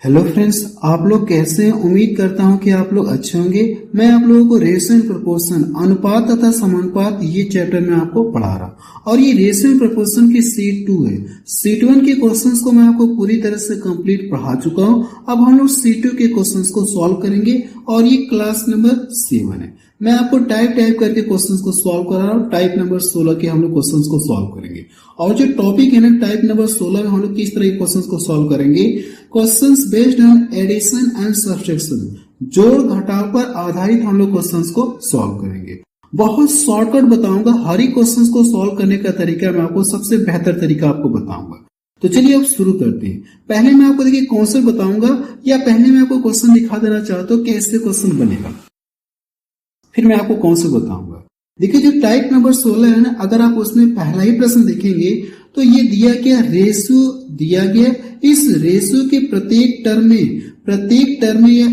Hello friends, आप लोग कैसे हैं? उम्मीद करता हूं कि आप लोग अच्छे होंगे। मैं आप लोगों को रेशियो एंड प्रोपोर्शन, अनुपात तथा समानुपात, ये चैप्टर में आपको पढ़ा रहा और ये रेशियो एंड प्रोपोर्शन की सीट 2 है। सीट 1 के क्वेश्चंस को मैं आपको पूरी तरह से कंप्लीट पढ़ा चुका हूं। अब हम लोग सीट 2 के क्वेश्चंस को सॉल्व करेंगे और ये क्लास नंबर 7 है। मैं आपको टाइप करके क्वेश्चंस को सॉल्व करा रहा हूँ। टाइप नंबर 16 के हम लोग क्वेश्चंस को सॉल्व करेंगे और जो टॉपिक है ना, टाइप नंबर 16 में हम लोग किस तरह के क्वेश्चंस को सॉल्व करेंगे। Questions based on addition and subtraction, जोड़ घटाव पर आधारित हम लोग क्वेश्चंस को सॉल्व करेंगे। बहुत शॉर्टकट बताऊंगा, हर एक क्वेश्चंस को सॉल्व करने का तरीका मैं आपको सबसे बेहतर तरीका आपको बताऊंगा। तो चलिए अब शुरू करते हैं। पहले मैं आपको देखिए कॉन्सेप्ट बताऊंगा या पहले मैं आपको क्वेश्चन दिखा देना चाहता हूँ कैसे क्वेश्चन बनेगा, फिर मैं आपको कॉन्सेप्ट बताऊंगा। देखिए जो टाइप नंबर 16 है ना, अगर आप उसमें पहला ही प्रश्न देखेंगे तो ये दिया गया रेशियो दिया गया। इस रेशियो के प्रत्येक टर्म में या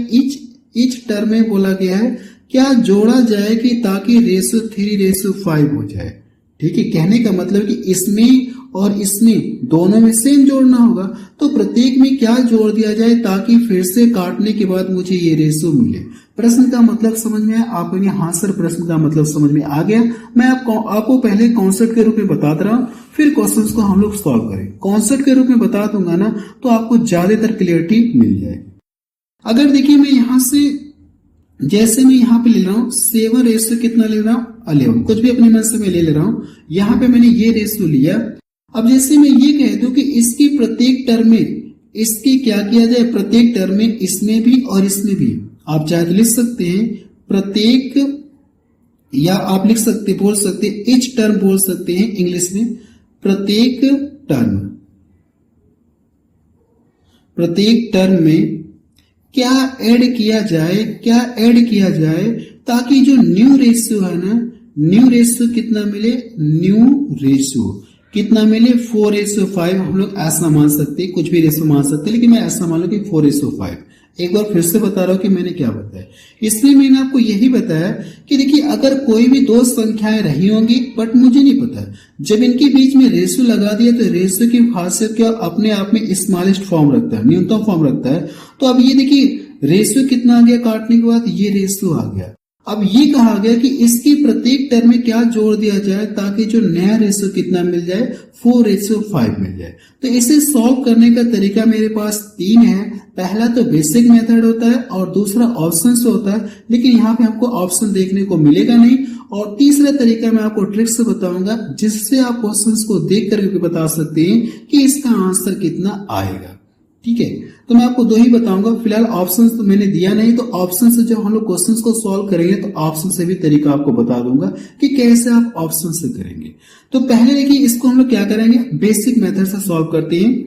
इच टर्म में बोला गया है क्या जोड़ा जाए कि ताकि रेशियो 3:5 हो जाए। ठीक है, कहने का मतलब कि इसमें और इसमें दोनों में सेम जोड़ना होगा, तो प्रत्येक में क्या जोड़ दिया जाए ताकि फिर से काटने के बाद मुझे ये रेशियो मिले। प्रश्न का मतलब समझ में आया आपको? हाँ सर, प्रश्न का मतलब समझ में आ गया। मैं आपको पहले कॉन्सेप्ट के रूप में बता रहा हूँ, फिर क्वेश्चंस को हम लोग सॉल्व करें। कॉन्सेप्ट के रूप में बता दूंगा ना तो आपको ज्यादातर क्लियरिटी मिल जाएगी। अगर देखिए मैं यहाँ से, जैसे मैं यहाँ पे ले रहा हूँ 7 रेशियो कितना ले रहा हूँ 11, कुछ भी अपने मन से मैं ले रहा हूँ। यहाँ पे मैंने ये रेशियो लिया। अब जैसे मैं ये कह दूं कि इसकी प्रत्येक टर्म में इसकी क्या किया जाए, प्रत्येक टर्म में इसमें भी और इसमें भी, आप चाहे तो लिख सकते हैं प्रत्येक, या आप लिख सकते बोल सकते इच टर्म बोल सकते हैं इंग्लिश में। प्रत्येक टर्म में क्या ऐड किया जाए ताकि जो न्यू रेशियो है ना, न्यू रेशियो कितना मिले, न्यू रेशियो कितना मिले 4:5। हम लोग ऐसा मान सकते हैं, कुछ भी रेशियो मान सकते हैं, लेकिन मैं ऐसा मान लो कि 4:5। एक बार फिर से बता रहा हूं कि मैंने क्या बताया। इसलिए मैंने आपको यही बताया कि देखिए अगर कोई भी दो संख्याएं रही होंगी बट मुझे नहीं पता, जब इनके बीच में रेशियो लगा दिया तो रेशियो की खासियत क्या, अपने आप में स्मॉलेस्ट फॉर्म रखता है, न्यूनतम फॉर्म रखता है। तो अब ये देखिए रेशियो कितना आ गया, काटने के बाद ये रेशियो आ गया। अब ये कहा गया कि इसकी प्रत्येक टर्म में क्या जोड़ दिया जाए ताकि जो नया रेशियो कितना मिल जाए, 4:5 मिल जाए। तो इसे सॉल्व करने का तरीका मेरे पास 3 है। पहला तो बेसिक मेथड होता है और दूसरा ऑप्शन से होता है, लेकिन यहाँ पे हमको ऑप्शन देखने को मिलेगा नहीं। और तीसरा तरीका मैं आपको ट्रिक से बताऊंगा, जिससे आप क्वेश्चंस को देख करके बता सकते हैं कि इसका आंसर कितना आएगा। ठीक है, तो मैं आपको 2 ही बताऊंगा। फिलहाल ऑप्शन तो मैंने दिया नहीं, तो ऑप्शन से जब हम लोग क्वेश्चंस को सॉल्व करेंगे तो ऑप्शन से भी तरीका आपको बता दूंगा कि कैसे आप ऑप्शन से करेंगे। तो पहले देखिए इसको हम लोग क्या करेंगे, बेसिक मेथड से सॉल्व करते हैं।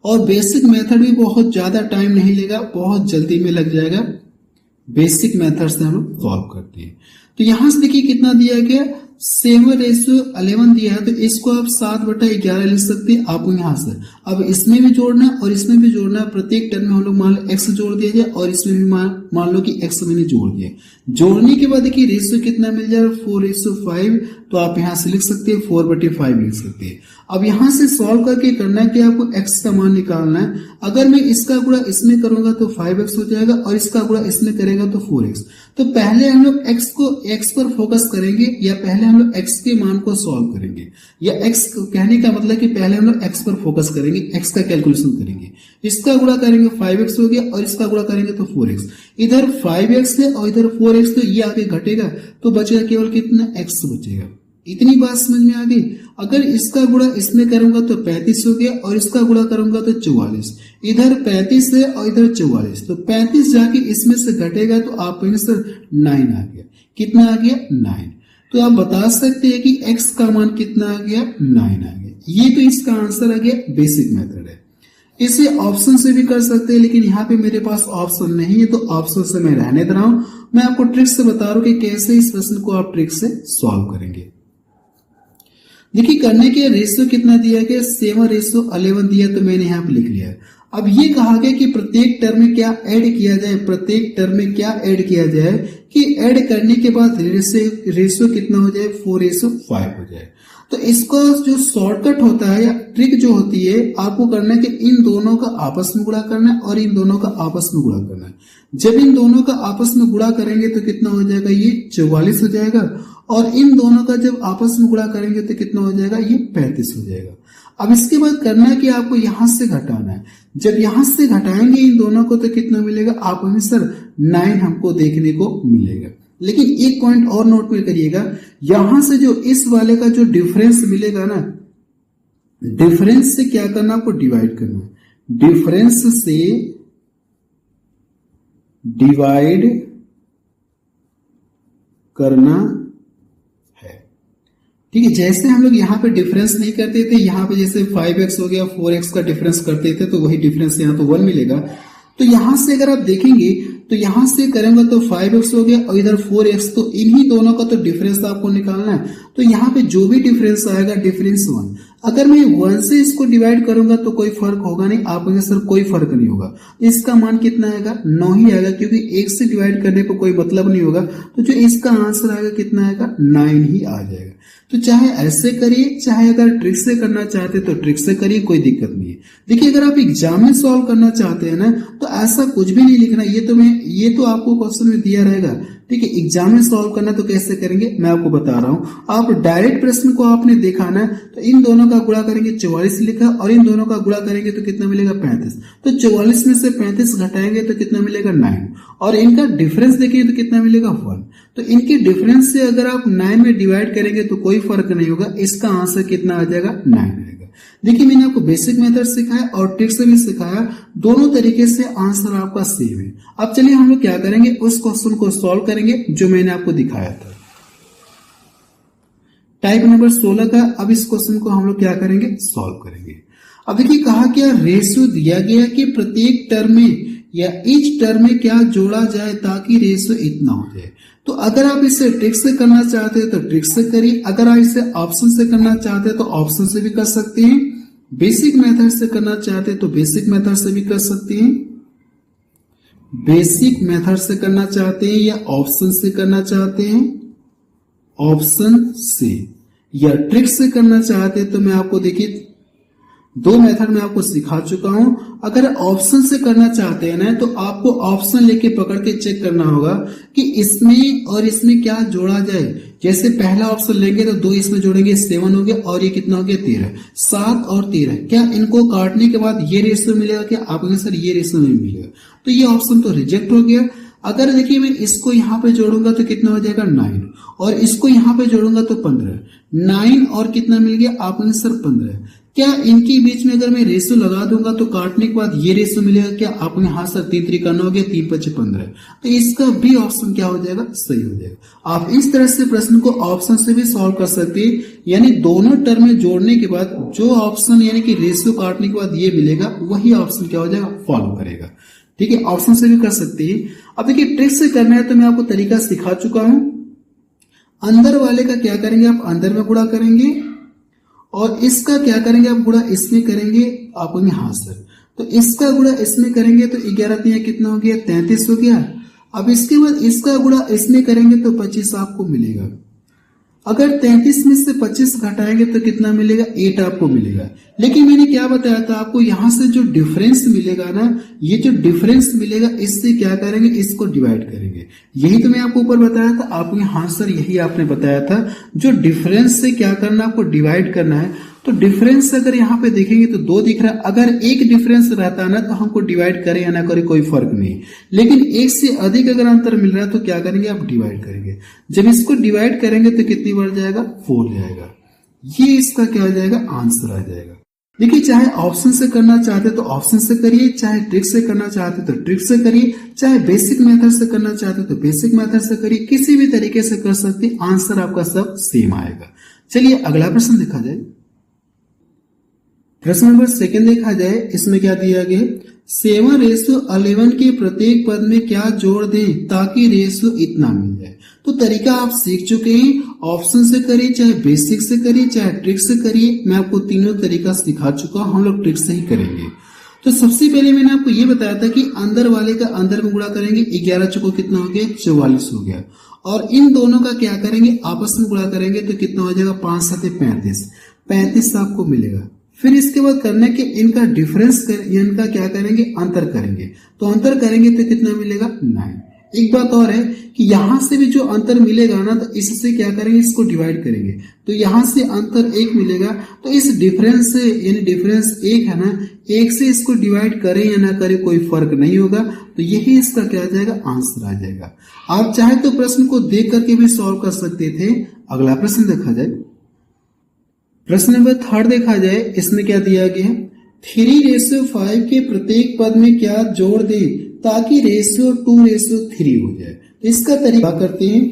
और बेसिक मेथड भी बहुत ज्यादा टाइम नहीं लेगा, बहुत जल्दी में लग जाएगा। बेसिक मेथड से हम लोग सॉल्व करते हैं। तो यहां से देखिए कितना दिया गया, 7:11 दिया है, तो इसको आप 7/11 लिख सकते हैं आपको यहाँ से। अब इसमें भी जोड़ना और इसमें भी जोड़ना, प्रत्येक टर्म में हम लोग मान लो x जोड़ दिया जाए और इसमें भी मान लो कि x मैंने जोड़ दिया। जोड़ने के बाद देखिए रेशियो कितना मिल जाएगा, 4:5। तो आप यहाँ से लिख सकते हैं 4/5 लिख सकते हैं। अब यहाँ से सॉल्व करके करना है कि आपको x का मान निकालना है। अगर मैं इसका गुणा इसमें करूंगा तो 5x हो जाएगा और इसका गुणा इसमें करेगा तो 4x। तो पहले हम लोग x पर फोकस करेंगे या पहले हम लोग x के मान को सॉल्व करेंगे, या x कहने का मतलब कि पहले हम लोग x पर फोकस करेंगे, x का कैलकुलेशन करेंगे। इसका गुणा करेंगे 5x हो गया और इसका गुणा करेंगे तो 4x। इधर 5x है और इधर 4x, तो ये आगे घटेगा तो बचेगा केवल कितना, x बचेगा। इतनी बात समझ में आ गई। अगर इसका गुणा इसमें करूंगा तो 35 हो गया और इसका गुणा करूंगा तो 44। इधर 35 है और इधर 44, तो 35 जाके इसमें से घटेगा तो आप आंसर 9 आ गया। कितना आ गया, 9। तो आप बता सकते हैं कि x का मान कितना आ गया, 9 आ गया। ये तो इसका आंसर आ गया, बेसिक मेथड है। इसे ऑप्शन से भी कर सकते हैं, लेकिन यहाँ पे मेरे पास ऑप्शन नहीं है तो ऑप्शन से मैं रहने दे रहा हूं। मैं आपको ट्रिक से बता रहा हूं कि कैसे इस प्रश्न को आप ट्रिक से सॉल्व करेंगे। देखिए करने के रेशियो कितना दिया गया, 7:11 दिया, तो मैंने यहाँ पे लिख लिया। अब ये कहा गया कि प्रत्येक टर्म में क्या ऐड किया जाए, प्रत्येक टर्म में क्या ऐड किया जाए कि ऐड करने के बाद रेशियो कितना हो जाए, 4:5 हो जाए। तो इसका जो शॉर्टकट होता है या ट्रिक जो होती है, आपको करना है कि इन दोनों का आपस में गुणा करना है और इन दोनों का आपस में गुणा करना है। जब इन दोनों का आपस में गुणा करेंगे तो कितना हो जाएगा, ये 44 हो जाएगा, और इन दोनों का जब आपस में गुणा करेंगे तो कितना हो जाएगा, ये 35 हो जाएगा। अब इसके बाद करना है कि आपको यहां से घटाना है। जब यहां से घटाएंगे इन दोनों को तो कितना मिलेगा, आप हमें सर 9 हमको देखने को मिलेगा। लेकिन एक पॉइंट और नोट में करिएगा, यहां से जो इस वाले का जो डिफरेंस मिलेगा ना, डिफरेंस से क्या करना, आपको डिवाइड करना है। डिफरेंस से डिवाइड करना है, ठीक है। जैसे हम लोग यहाँ पे डिफरेंस नहीं करते थे, यहाँ पे जैसे 5x हो गया 4x का डिफरेंस करते थे, तो वही डिफरेंस यहाँ तो 1 मिलेगा। तो यहां से अगर आप देखेंगे तो यहां से करेंगे तो 5x हो गया और इधर 4x, तो इन्हीं दोनों का तो डिफरेंस आपको निकालना है। तो यहाँ पे जो भी डिफरेंस आएगा, डिफरेंस 1, अगर मैं 1 से इसको डिवाइड करूंगा तो कोई फर्क होगा नहीं। आप कहेंगे सर कोई फर्क नहीं होगा, इसका मान कितना आएगा, 9 ही आएगा, क्योंकि 1 से डिवाइड करने पर कोई मतलब नहीं होगा। तो जो इसका आंसर आएगा कितना आएगा, 9 ही आ जाएगा। तो चाहे ऐसे करिए, चाहे अगर ट्रिक से करना चाहते तो ट्रिक से करिए, कोई दिक्कत नहीं है। देखिए अगर आप एग्जाम में सॉल्व करना चाहते हैं ना, तो ऐसा कुछ भी नहीं लिखना, ये तो आपको क्वेश्चन में दिया रहेगा, ठीक है। एग्जाम में सॉल्व करना तो कैसे करेंगे मैं आपको बता रहा हूं। आप डायरेक्ट प्रश्न को आपने देखा ना, तो इन दोनों का गुणा करेंगे 44 लिखा, और इन दोनों का गुणा करेंगे तो कितना मिलेगा, 35। तो 44 में से 35 घटाएंगे तो कितना मिलेगा, 9, और इनका डिफरेंस देखेंगे तो कितना मिलेगा, 1। तो इनके डिफरेंस से अगर आप 9 में डिवाइड करेंगे तो कोई फर्क नहीं होगा, इसका आंसर कितना आ जाएगा, 9 आएगा। देखिए मैंने आपको बेसिक मेथड सिखाया और ट्रिक से भी सिखाया, दोनों तरीके से आंसर आपका सेम है। अब चलिए हम लोग क्या करेंगे, उस क्वेश्चन को सॉल्व करेंगे जो मैंने आपको दिखाया था, टाइप नंबर 16 का। अब इस क्वेश्चन को हम लोग क्या करेंगे, सॉल्व करेंगे। अब देखिए कहा क्या, रेशियो दिया गया कि प्रत्येक टर्म में या ईच टर्म में क्या जोड़ा जाए ताकि रेशियो इतना हो जाए। तो अगर आप इसे ट्रिक से करना चाहते हैं तो ट्रिक से करिए, अगर आप इसे ऑप्शन से करना चाहते हैं तो ऑप्शन से भी कर सकते हैं, बेसिक मेथड से करना चाहते हैं तो बेसिक मेथड से भी कर सकते हैं। बेसिक मेथड से करना चाहते हैं या ऑप्शन से करना चाहते हैं, ऑप्शन से, या ट्रिक से करना चाहते हैं तो मैं आपको देखिए 2 मेथड में आपको सिखा चुका हूं। अगर ऑप्शन से करना चाहते हैं ना, तो आपको ऑप्शन लेके पकड़ के चेक करना होगा कि इसमें और इसमें क्या जोड़ा जाए। जैसे पहला ऑप्शन लेंगे तो 2 इसमें जोड़ेंगे, 7 हो गया, और ये कितना हो गया, 13। 7 और 13, क्या इनको काटने के बाद ये रेशियो मिलेगा क्या, आप कहेंगे सर ये रेशियो नहीं मिलेगा, तो ये ऑप्शन तो रिजेक्ट हो गया। अगर देखिए मैं इसको यहाँ पे जोड़ूंगा तो कितना हो जाएगा, 9, और इसको यहाँ पे जोड़ूंगा तो 15। 9 और कितना मिल गया, आप कहेंगे सर 15। क्या इनके बीच में अगर मैं रेशियो लगा दूंगा तो काटने के बाद ये रेशियो मिलेगा क्या, आप कहेंगे हाँ सर 3 3 हो गया, 3 5 15। तो इसका भी ऑप्शन क्या हो जाएगा, सही हो जाएगा। आप इस तरह से प्रश्न को ऑप्शन से भी सॉल्व कर सकते हैं, यानी दोनों टर्म में जोड़ने के बाद जो ऑप्शन यानी कि रेशियो काटने के बाद ये मिलेगा, वही ऑप्शन क्या हो जाएगा, फॉलो करेगा, ठीक है। ऑप्शन से भी कर सकते हैं। अब देखिए ट्रिक से करना है तो मैं आपको तरीका सिखा चुका हूं। अंदर वाले का क्या करेंगे, आप अंदर में गुणा करेंगे, और इसका क्या करेंगे, आप गुणा इसमें करेंगे, आप कहेंगे हाँ सर। तो इसका गुणा इसमें करेंगे तो 11 3 कितना हो गया, 33 हो गया। अब इसके बाद इसका गुणा इसमें करेंगे तो 25 आपको मिलेगा। अगर 33 में से 25 घटाएंगे तो कितना मिलेगा, 8 आपको मिलेगा। लेकिन मैंने क्या बताया था आपको, यहां से जो डिफरेंस मिलेगा ना, ये जो डिफरेंस मिलेगा इससे क्या करेंगे, इसको डिवाइड करेंगे। यही तो मैं आपको ऊपर बताया था, आपने हाँ सर यही आपने बताया था, जो डिफरेंस से क्या करना, आपको डिवाइड करना है। तो डिफरेंस अगर यहाँ पे देखेंगे तो 2 दिख रहा है, अगर एक डिफरेंस रहता है ना तो हमको डिवाइड करें या ना करें कोई फर्क नहीं, लेकिन एक से अधिक अगर अंतर मिल रहा है तो क्या करेंगे, आप डिवाइड करेंगे। जब इसको डिवाइड करेंगे तो कितनी बढ़ जाएगा, 4 जाएगा। ये इसका क्या हो जाएगा, आंसर आ जाएगा। देखिए चाहे ऑप्शन से करना चाहते तो ऑप्शन से करिए, चाहे ट्रिक से करना चाहते तो ट्रिक से करिए, चाहे बेसिक मेथड से करना चाहते तो बेसिक मेथड से करिए, किसी भी तरीके से कर सकते, आंसर आपका सब सेम आएगा। चलिए अगला प्रश्न देखा जाए। प्रश्न नंबर 2 देखा जाए, इसमें क्या दिया गया, 7:11 के प्रत्येक पद में क्या जोड़ दें ताकि रेशियो इतना मिल जाए। तो तरीका आप सीख चुके हैं, ऑप्शन से करिए, चाहे बेसिक से करिए, चाहे ट्रिक से करिए। मैं आपको तीनों तरीका सिखा चुका हूं, हम लोग ट्रिक से ही करेंगे। तो सबसे पहले मैंने आपको ये बताया था कि अंदर वाले का अंदर में गुणा करेंगे, 11 चौको कितना हो गया, 44 हो गया। और इन दोनों का क्या करेंगे, आपस में गुणा करेंगे तो कितना हो जाएगा, 5 7 35, 35 आपको मिलेगा। फिर इसके बाद करना है कि इनका डिफरेंस इनका क्या करेंगे, अंतर करेंगे। तो अंतर करेंगे तो कितना मिलेगा, 9। एक बात और है कि यहां से भी जो अंतर मिलेगा ना, तो इससे क्या करेंगे, इसको डिवाइड करेंगे। तो यहां से अंतर 1 मिलेगा, तो इस डिफरेंस से, यानी डिफरेंस 1 है ना, 1 से इसको डिवाइड करें या ना करें कोई फर्क नहीं होगा। तो यही इसका क्या आ जाएगा, आंसर आ जाएगा। आप चाहे तो प्रश्न को देख करके भी सॉल्व कर सकते थे। अगला प्रश्न देखा जाए, प्रश्न नंबर 3 देखा जाए। इसमें क्या दिया गया है, 3:5 के प्रत्येक पद में क्या जोड़ दें ताकि रेशियो 2:3 हो जाए। तो इसका तरीका करते हैं,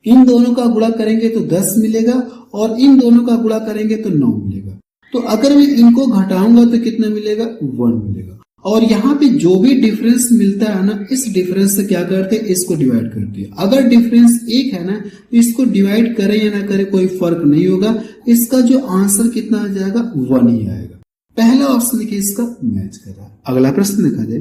इन दोनों का गुणा करेंगे तो 10 मिलेगा और इन दोनों का गुणा करेंगे तो 9 मिलेगा। तो अगर मैं इनको घटाऊंगा तो कितना मिलेगा, 1 मिलेगा। और यहाँ पे जो भी डिफरेंस मिलता है ना, इस डिफरेंस से क्या करते हैं, इसको डिवाइड करते हैं। अगर डिफरेंस 1 है ना, तो इसको डिवाइड करें या ना करें कोई फर्क नहीं होगा। इसका जो आंसर कितना आ जाएगा, 1 ही आएगा। पहला ऑप्शन देखिए इसका मैच कर रहा है। अगला प्रश्न देखा जाए,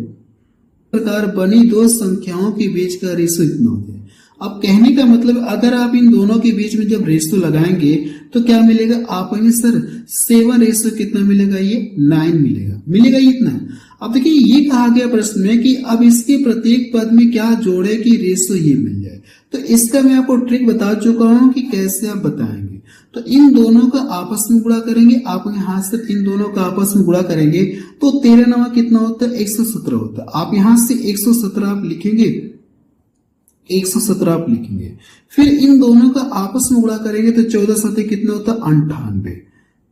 प्रकार बनी दो संख्याओं के बीच का रेशो इतना हो जाए। अब कहने का मतलब, अगर आप इन दोनों के बीच में जब रेशो लगाएंगे तो क्या मिलेगा, आप कहेंगे सर 7 रेशो कितना मिलेगा, ये 9 मिलेगा, मिलेगा इतना। अब देखिए ये कहा गया प्रश्न में कि अब इसके प्रत्येक पद में क्या जोड़े कि रेशो ये मिल जाए। तो इसका मैं आपको ट्रिक बता चुका हूं कि कैसे आप बताएंगे। तो इन दोनों का आपस में गुणा करेंगे, आप यहां से इन दोनों का आपस में गुणा करेंगे तो 13 9 कितना होता है, 117 होता है। आप यहां से 117 आप लिखेंगे, 117 आप लिखेंगे। फिर इन दोनों का आपस में गुणा करेंगे तो 14 7 कितना होता है, 98,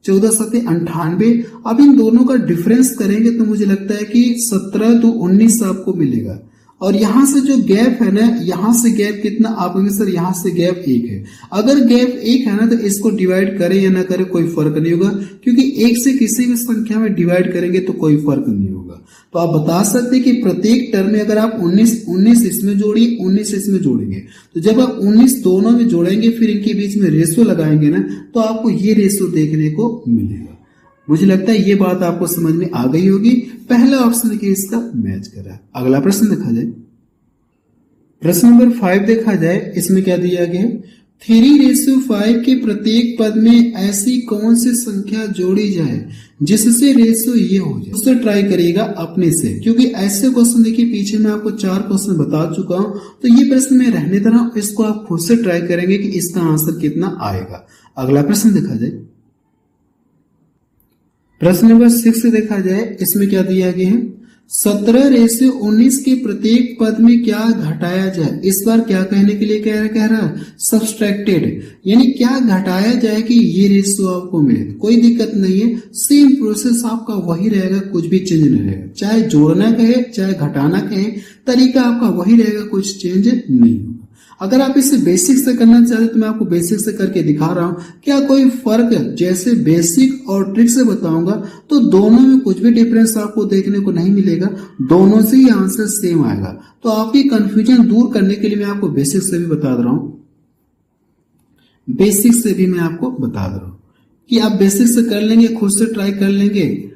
14 7 98। अब इन दोनों का डिफरेंस करेंगे तो मुझे लगता है कि 17 2 19 आपको मिलेगा। और यहां से जो गैप है ना, यहां से गैप कितना, आप कहेंगे सर यहां से गैप 1 है। अगर गैप 1 है ना, तो इसको डिवाइड करें या ना करें कोई फर्क नहीं होगा, क्योंकि 1 से किसी भी संख्या में डिवाइड करेंगे तो कोई फर्क नहीं होगा। तो आप बता सकते हैं कि प्रत्येक टर्म में अगर आप 19 इसमें जोड़िए, 19 इसमें जोड़ेंगे, तो जब आप 19 दोनों में जोड़ेंगे फिर इनके बीच में रेशो लगाएंगे ना, तो आपको ये रेशो देखने को मिलेगा। मुझे लगता है ये बात आपको समझ में आ गई होगी। पहला ऑप्शन देखिए इसका मैच कर रहा है। अगला प्रश्न देखा जाए, प्रश्न नंबर 5 देखा जाए। इसमें क्या दिया गया है, 3:5 के प्रत्येक पद में ऐसी कौन सी संख्या जोड़ी जाए जिससे रेशो ये हो जाए। उससे ट्राई करिएगा अपने से, क्योंकि ऐसे क्वेश्चन देखिए पीछे मैं आपको 4 क्वेश्चन बता चुका हूं। तो ये प्रश्न मैं रहने दे रहा हूं, इसको आप खुद से ट्राई करेंगे कि इसका आंसर कितना आएगा। अगला प्रश्न देखा जाए, प्रश्न नंबर 6 देखा जाए। इसमें क्या दिया गया है, 17:19 के प्रत्येक पद में क्या घटाया जाए। इस बार क्या कहने के लिए कह रहा है, सब्सट्रैक्टेड, यानी क्या घटाया जाए कि ये रेशियो आपको मिले। कोई दिक्कत नहीं है, सेम प्रोसेस आपका वही रहेगा, कुछ भी चेंज नहीं रहेगा। चाहे जोड़ना कहे चाहे घटाना कहे, तरीका आपका वही रहेगा, कुछ चेंज नहीं होगा। अगर आप इसे बेसिक से करना चाहते तो मैं आपको बेसिक से करके दिखा रहा हूं। क्या कोई फर्क है, जैसे बेसिक और ट्रिक से बताऊंगा तो दोनों में कुछ भी डिफरेंस आपको देखने को नहीं मिलेगा, दोनों से ही आंसर सेम आएगा। तो आपकी कंफ्यूजन दूर करने के लिए मैं आपको बेसिक से भी बता रहा हूं, बेसिक से भी मैं आपको बता रहा हूं कि आप बेसिक से कर लेंगे, खुद से ट्राई कर लेंगे।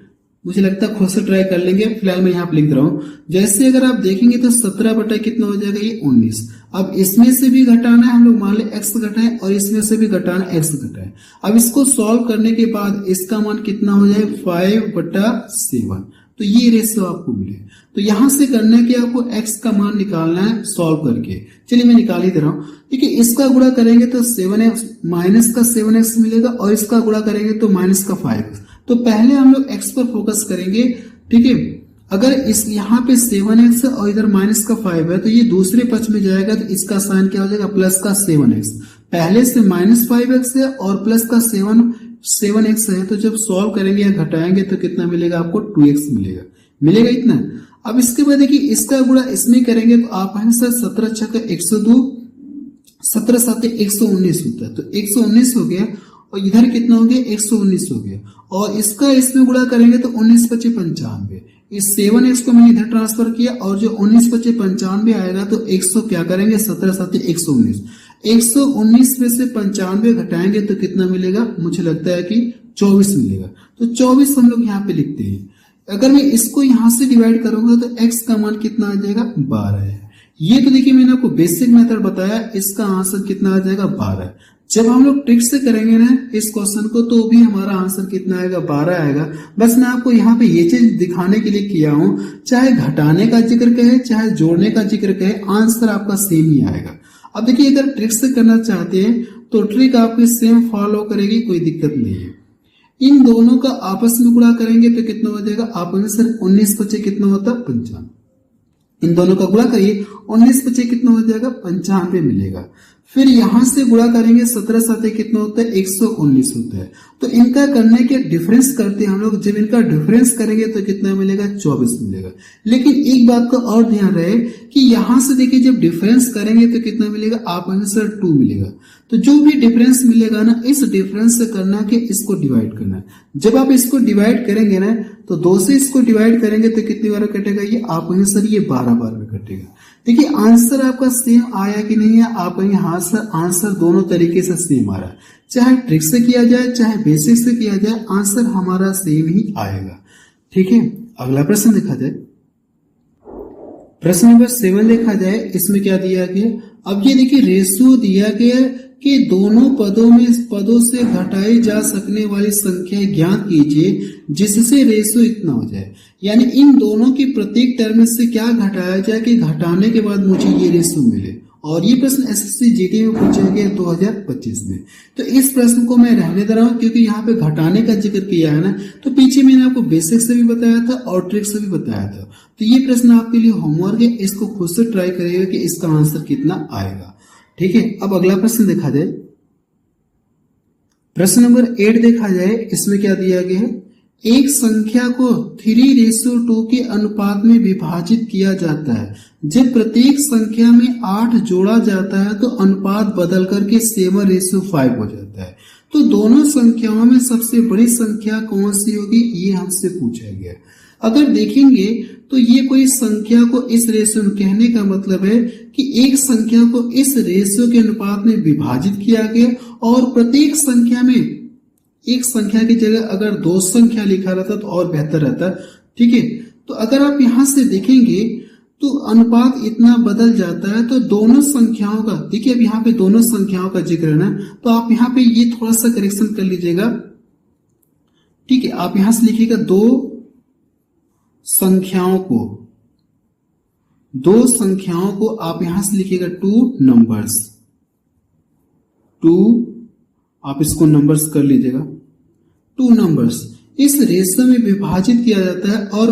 मुझे लगता है खुद से ट्राई कर लेंगे। फिलहाल मैं यहाँ पे लिख रहा हूं, जैसे अगर आप देखेंगे तो 17 बटा कितना हो जाएगा, ये 19। अब इसमें से भी घटाना है, हम लोग मान ले x घटाएं और इसमें से भी घटाना x घटाएं। अब इसको सॉल्व करने के बाद इसका मान कितना हो जाए, 5/7। तो ये रेशियो आपको मिले। तो यहां से करना है कि आपको x का मान निकालना है सॉल्व करके। चलिए मैं निकाल ही दे रहा हूं। देखिए इसका गुणा करेंगे तो 7x माइनस का 7x मिलेगा और इसका गुणा करेंगे तो माइनस का 5x। तो पहले हम लोग x पर फोकस करेंगे, ठीक है। अगर इस यहाँ पे 7x और इधर माइनस का 5 है तो ये दूसरे पक्ष में जाएगा, तो इसका साइन क्या हो जाएगा, प्लस का 7x। पहले से माइनस 5x है और प्लस का 7x है, तो जब सॉल्व करेंगे या घटाएंगे तो कितना मिलेगा आपको, 2x मिलेगा, मिलेगा इतना। अब इसके बाद देखिए इसका गुणा इसमें करेंगे तो आप आंसर 17 6 का 102, 17 7 119 होता है, तो 119 हो गया। और इधर कितना हो गया, 119 हो गया। और इसका इसमें गुणा करेंगे तो 19 5 95। इस 7x को मैंने इधर ट्रांसफर किया और जो 19 5 95 आएगा तो 100 क्या करेंगे, 17 7 119। 119 में से 95 घटाएंगे तो कितना मिलेगा, मुझे लगता है कि 24 मिलेगा। तो 24 हम लोग यहाँ पे लिखते हैं। अगर मैं इसको यहां से डिवाइड करूंगा तो x का मान कितना आ जाएगा 12 है। ये तो देखिए मैंने आपको बेसिक मेथड बताया, इसका आंसर कितना आ जाएगा 12। जब हम लोग ट्रिक से करेंगे ना इस क्वेश्चन को तो भी हमारा आंसर कितना आएगा 12 आएगा। बस मैं आपको यहाँ पे ये चीज दिखाने के लिए किया हूं, चाहे घटाने का जिक्र कहे चाहे जोड़ने का जिक्र कहे, आंसर आपका सेम ही आएगा। अब देखिए अगर ट्रिक से करना चाहते हैं तो ट्रिक आपकी सेम फॉलो करेगी, कोई दिक्कत नहीं है। इन दोनों का आपस में गुणा करेंगे तो कितना हो जाएगा, आपस में 19 बचे कितना होता है 55। इन दोनों का गुणा करिए, 19 बचे कितना हो जाएगा 95 मिलेगा। फिर यहां से गुणा करेंगे 17 साथे कितना होता है 119 होता है। तो इनका करने के डिफरेंस करते हैं हम लोग, जब इनका डिफरेंस करेंगे तो कितना मिलेगा 24 मिलेगा। लेकिन एक बात का और ध्यान रहे कि यहां से देखिए जब डिफरेंस करेंगे तो कितना मिलेगा, आप आंसर 2 मिलेगा। तो जो भी डिफरेंस मिलेगा ना इस डिफरेंस से करना कि इसको डिवाइड करना। जब आप इसको डिवाइड करेंगे ना तो 2 से इसको डिवाइड करेंगे तो कितनी बार कटेगा, ये आप आंसर ये 12 बार में कटेगा। देखिए आंसर आपका सेम आया कि नहीं है, आप यहाँ से आंसर दोनों तरीके से सेम आ रहा है, चाहे ट्रिक से किया जाए चाहे बेसिक से किया जाए, आंसर हमारा सेम ही आएगा। ठीक है, अगला प्रश्न देखा जाए। प्रश्न नंबर 7 देखा जाए, इसमें क्या दिया गया। अब ये देखिए रेशियो दिया गया कि दोनों पदों से घटाई जा सकने वाली संख्या ज्ञात कीजिए जिससे रेशियो इतना हो जाए। यानी इन दोनों की प्रत्येक टर्म से क्या घटाया जाए कि घटाने के बाद मुझे ये रेशियो मिले। और ये प्रश्न एसएससी जीडी में पूछा गया 2025 में। तो इस प्रश्न को मैं रहने दे रहा हूं क्योंकि यहाँ पे घटाने का जिक्र किया है ना, तो पीछे मैंने आपको बेसिक से भी बताया था और ट्रिक से भी बताया था। तो ये प्रश्न आपके लिए होमवर्क है, इसको खुद से ट्राई करिएगा कि इसका आंसर कितना आएगा। ठीक है, अब अगला प्रश्न देखा जाए। प्रश्न नंबर 8 देखा जाए, इसमें क्या दिया गया है। एक संख्या को 3:2 के अनुपात में विभाजित किया जाता है। जब प्रत्येक संख्या में 8 जोड़ा जाता है तो अनुपात बदल करके 7:5 हो जाता है। तो दोनों संख्याओं में सबसे बड़ी संख्या कौन सी होगी, ये हमसे पूछा गया। अगर देखेंगे तो ये कोई संख्या को इस रेशियो में, कहने का मतलब है कि एक संख्या को इस रेशियो के अनुपात में विभाजित किया गया और प्रत्येक संख्या में एक संख्या की जगह अगर 2 संख्या लिखा रहता तो और बेहतर रहता। ठीक है, तो अगर आप यहां से देखेंगे तो अनुपात इतना बदल जाता है। तो दोनों संख्याओं का, देखिए अब यहाँ पे दोनों संख्याओं का जिक्र है ना, तो आप यहाँ पे ये थोड़ा सा करेक्शन कर लीजिएगा। ठीक है, आप यहां से लिखिएगा दो संख्याओं को आप यहां से लिखिएगा 2 नंबर्स, 2 आप इसको नंबर्स कर लीजिएगा। 2 नंबर्स इस रेशियो में विभाजित किया जाता है और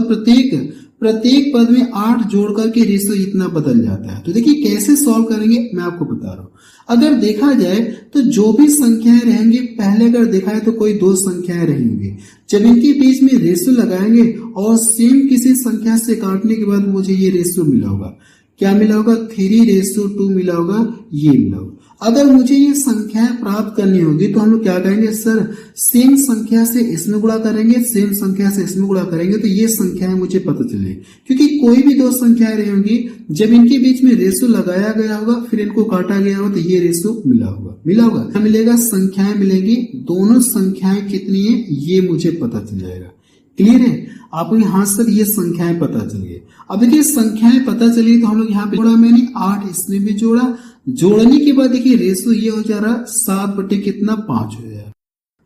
प्रत्येक पद में 8 जोड़ करके रेशियो इतना बदल जाता है। तो देखिए कैसे सॉल्व करेंगे मैं आपको बता रहा हूं। अगर देखा जाए तो जो भी संख्याएं रहेंगी, पहले अगर देखा है तो कोई 2 संख्याएं रहेंगी, जब इनके बीच में रेशियो लगाएंगे और सेम किसी संख्या से काटने के बाद मुझे ये रेशियो मिला होगा। क्या मिला होगा, 3:2 मिला होगा, ये मिला होगा। अगर मुझे ये संख्याएं प्राप्त करनी होगी तो हम लोग क्या करेंगे, सर सेम संख्या से इसमें गुणा करेंगे, सेम संख्या से इसमें गुणा करेंगे तो ये संख्याएं मुझे पता चलेगी। क्योंकि कोई भी 2 संख्याएं रहेंगी, जब इनके बीच में रेशियो लगाया गया होगा फिर इनको काटा गया होगा तो ये रेशियो मिला होगा। क्या मिलेगा, संख्याएं मिलेंगी, दोनों संख्याएं कितनी है ये मुझे पता चल जाएगा। क्लियर है, आपको यहाँ सर ये संख्याएं पता चल गई। अब देखिए संख्याएं पता चली तो हम लोग यहाँ पे जोड़ा, मैंने 8 इसमें भी जोड़ा, जोड़ने के बाद देखिए रेशियो ये हो जा रहा 7/5 हो जाएगा।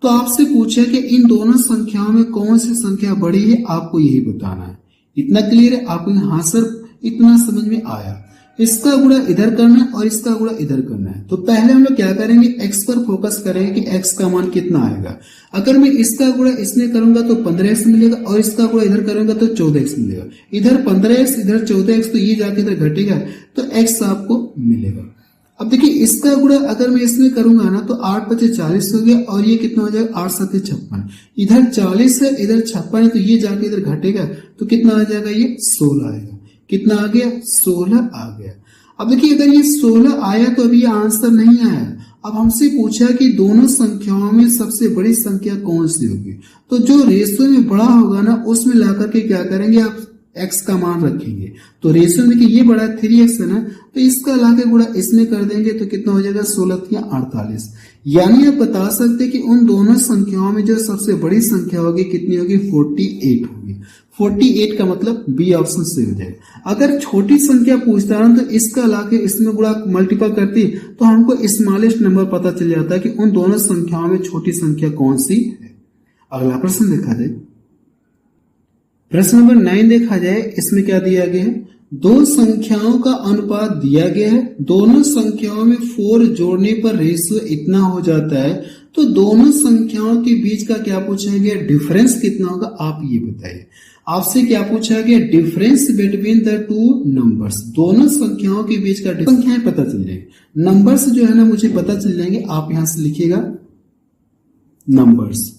तो आपसे पूछा कि इन दोनों संख्याओं में कौन सी संख्या बड़ी है, आपको यही बताना है। इतना क्लियर है, आपको हाँ सर इतना समझ में आया। इसका गुणा इधर करना है और इसका गुणा इधर करना है। तो पहले हम लोग क्या करेंगे, x पर फोकस करेंगे कि x का मान कितना आएगा। अगर मैं इसका गुणा इसमें करूंगा तो 15x मिलेगा और इसका गुणा इधर करूंगा तो 14x मिलेगा। इधर 15x इधर 14x, तो ये जाके इधर घटेगा तो x आपको मिलेगा। अब देखिए इसका गुणा अगर मैं इसमें करूंगा ना तो 8×5 = 40 हो गया और ये कितना हो जाएगा 8×7 = 56। इधर 40 है इधर 56 है तो ये जाके इधर घटेगा तो कितना आ जाएगा, ये 16 आएगा। कितना आ गया, 16 आ गया। अब देखिए अगर ये 16 आया तो अभी ये आंसर नहीं आया। अब हमसे पूछा कि दोनों संख्याओं में सबसे बड़ी संख्या कौन सी होगी। तो जो रेशियो में बड़ा होगा ना उसमें ला करके क्या करेंगे, आप x का मान रखेंगे। तो रेशियो में कि ये बड़ा 3x है ना, तो इसका लाके गुणा इसमें कर देंगे तो कितना हो जाएगा 16 या 48। यानी आप बता सकते हैं कि उन दोनों संख्याओं में जो सबसे बड़ी संख्या होगी कितनी होगी 48 होगी। 48 का मतलब बी ऑप्शन से हो जाएगा। अगर छोटी संख्या पूछता है तो इसका लाके इसमें गुणा मल्टीपल करती तो हमको स्मॉलेस्ट नंबर पता चल जाता है कि उन दोनों संख्याओं में छोटी संख्या कौन सी है। अगला प्रश्न देखा जाए, प्रश्न नंबर 9 देखा जाए, इसमें क्या दिया गया है, दो संख्याओं का अनुपात दिया गया है, दोनों संख्याओं में 4 जोड़ने पर रेशियो इतना हो जाता है, तो दोनों संख्याओं के बीच का क्या पूछा गया, डिफरेंस कितना होगा आप ये बताइए। आपसे क्या पूछा गया, difference between the two numbers, दोनों संख्याओं के बीच का संख्याएं पता चल जाएगी। नंबर्स जो है ना मुझे पता चल जाएंगे, आप यहां से लिखिएगा नंबर्स।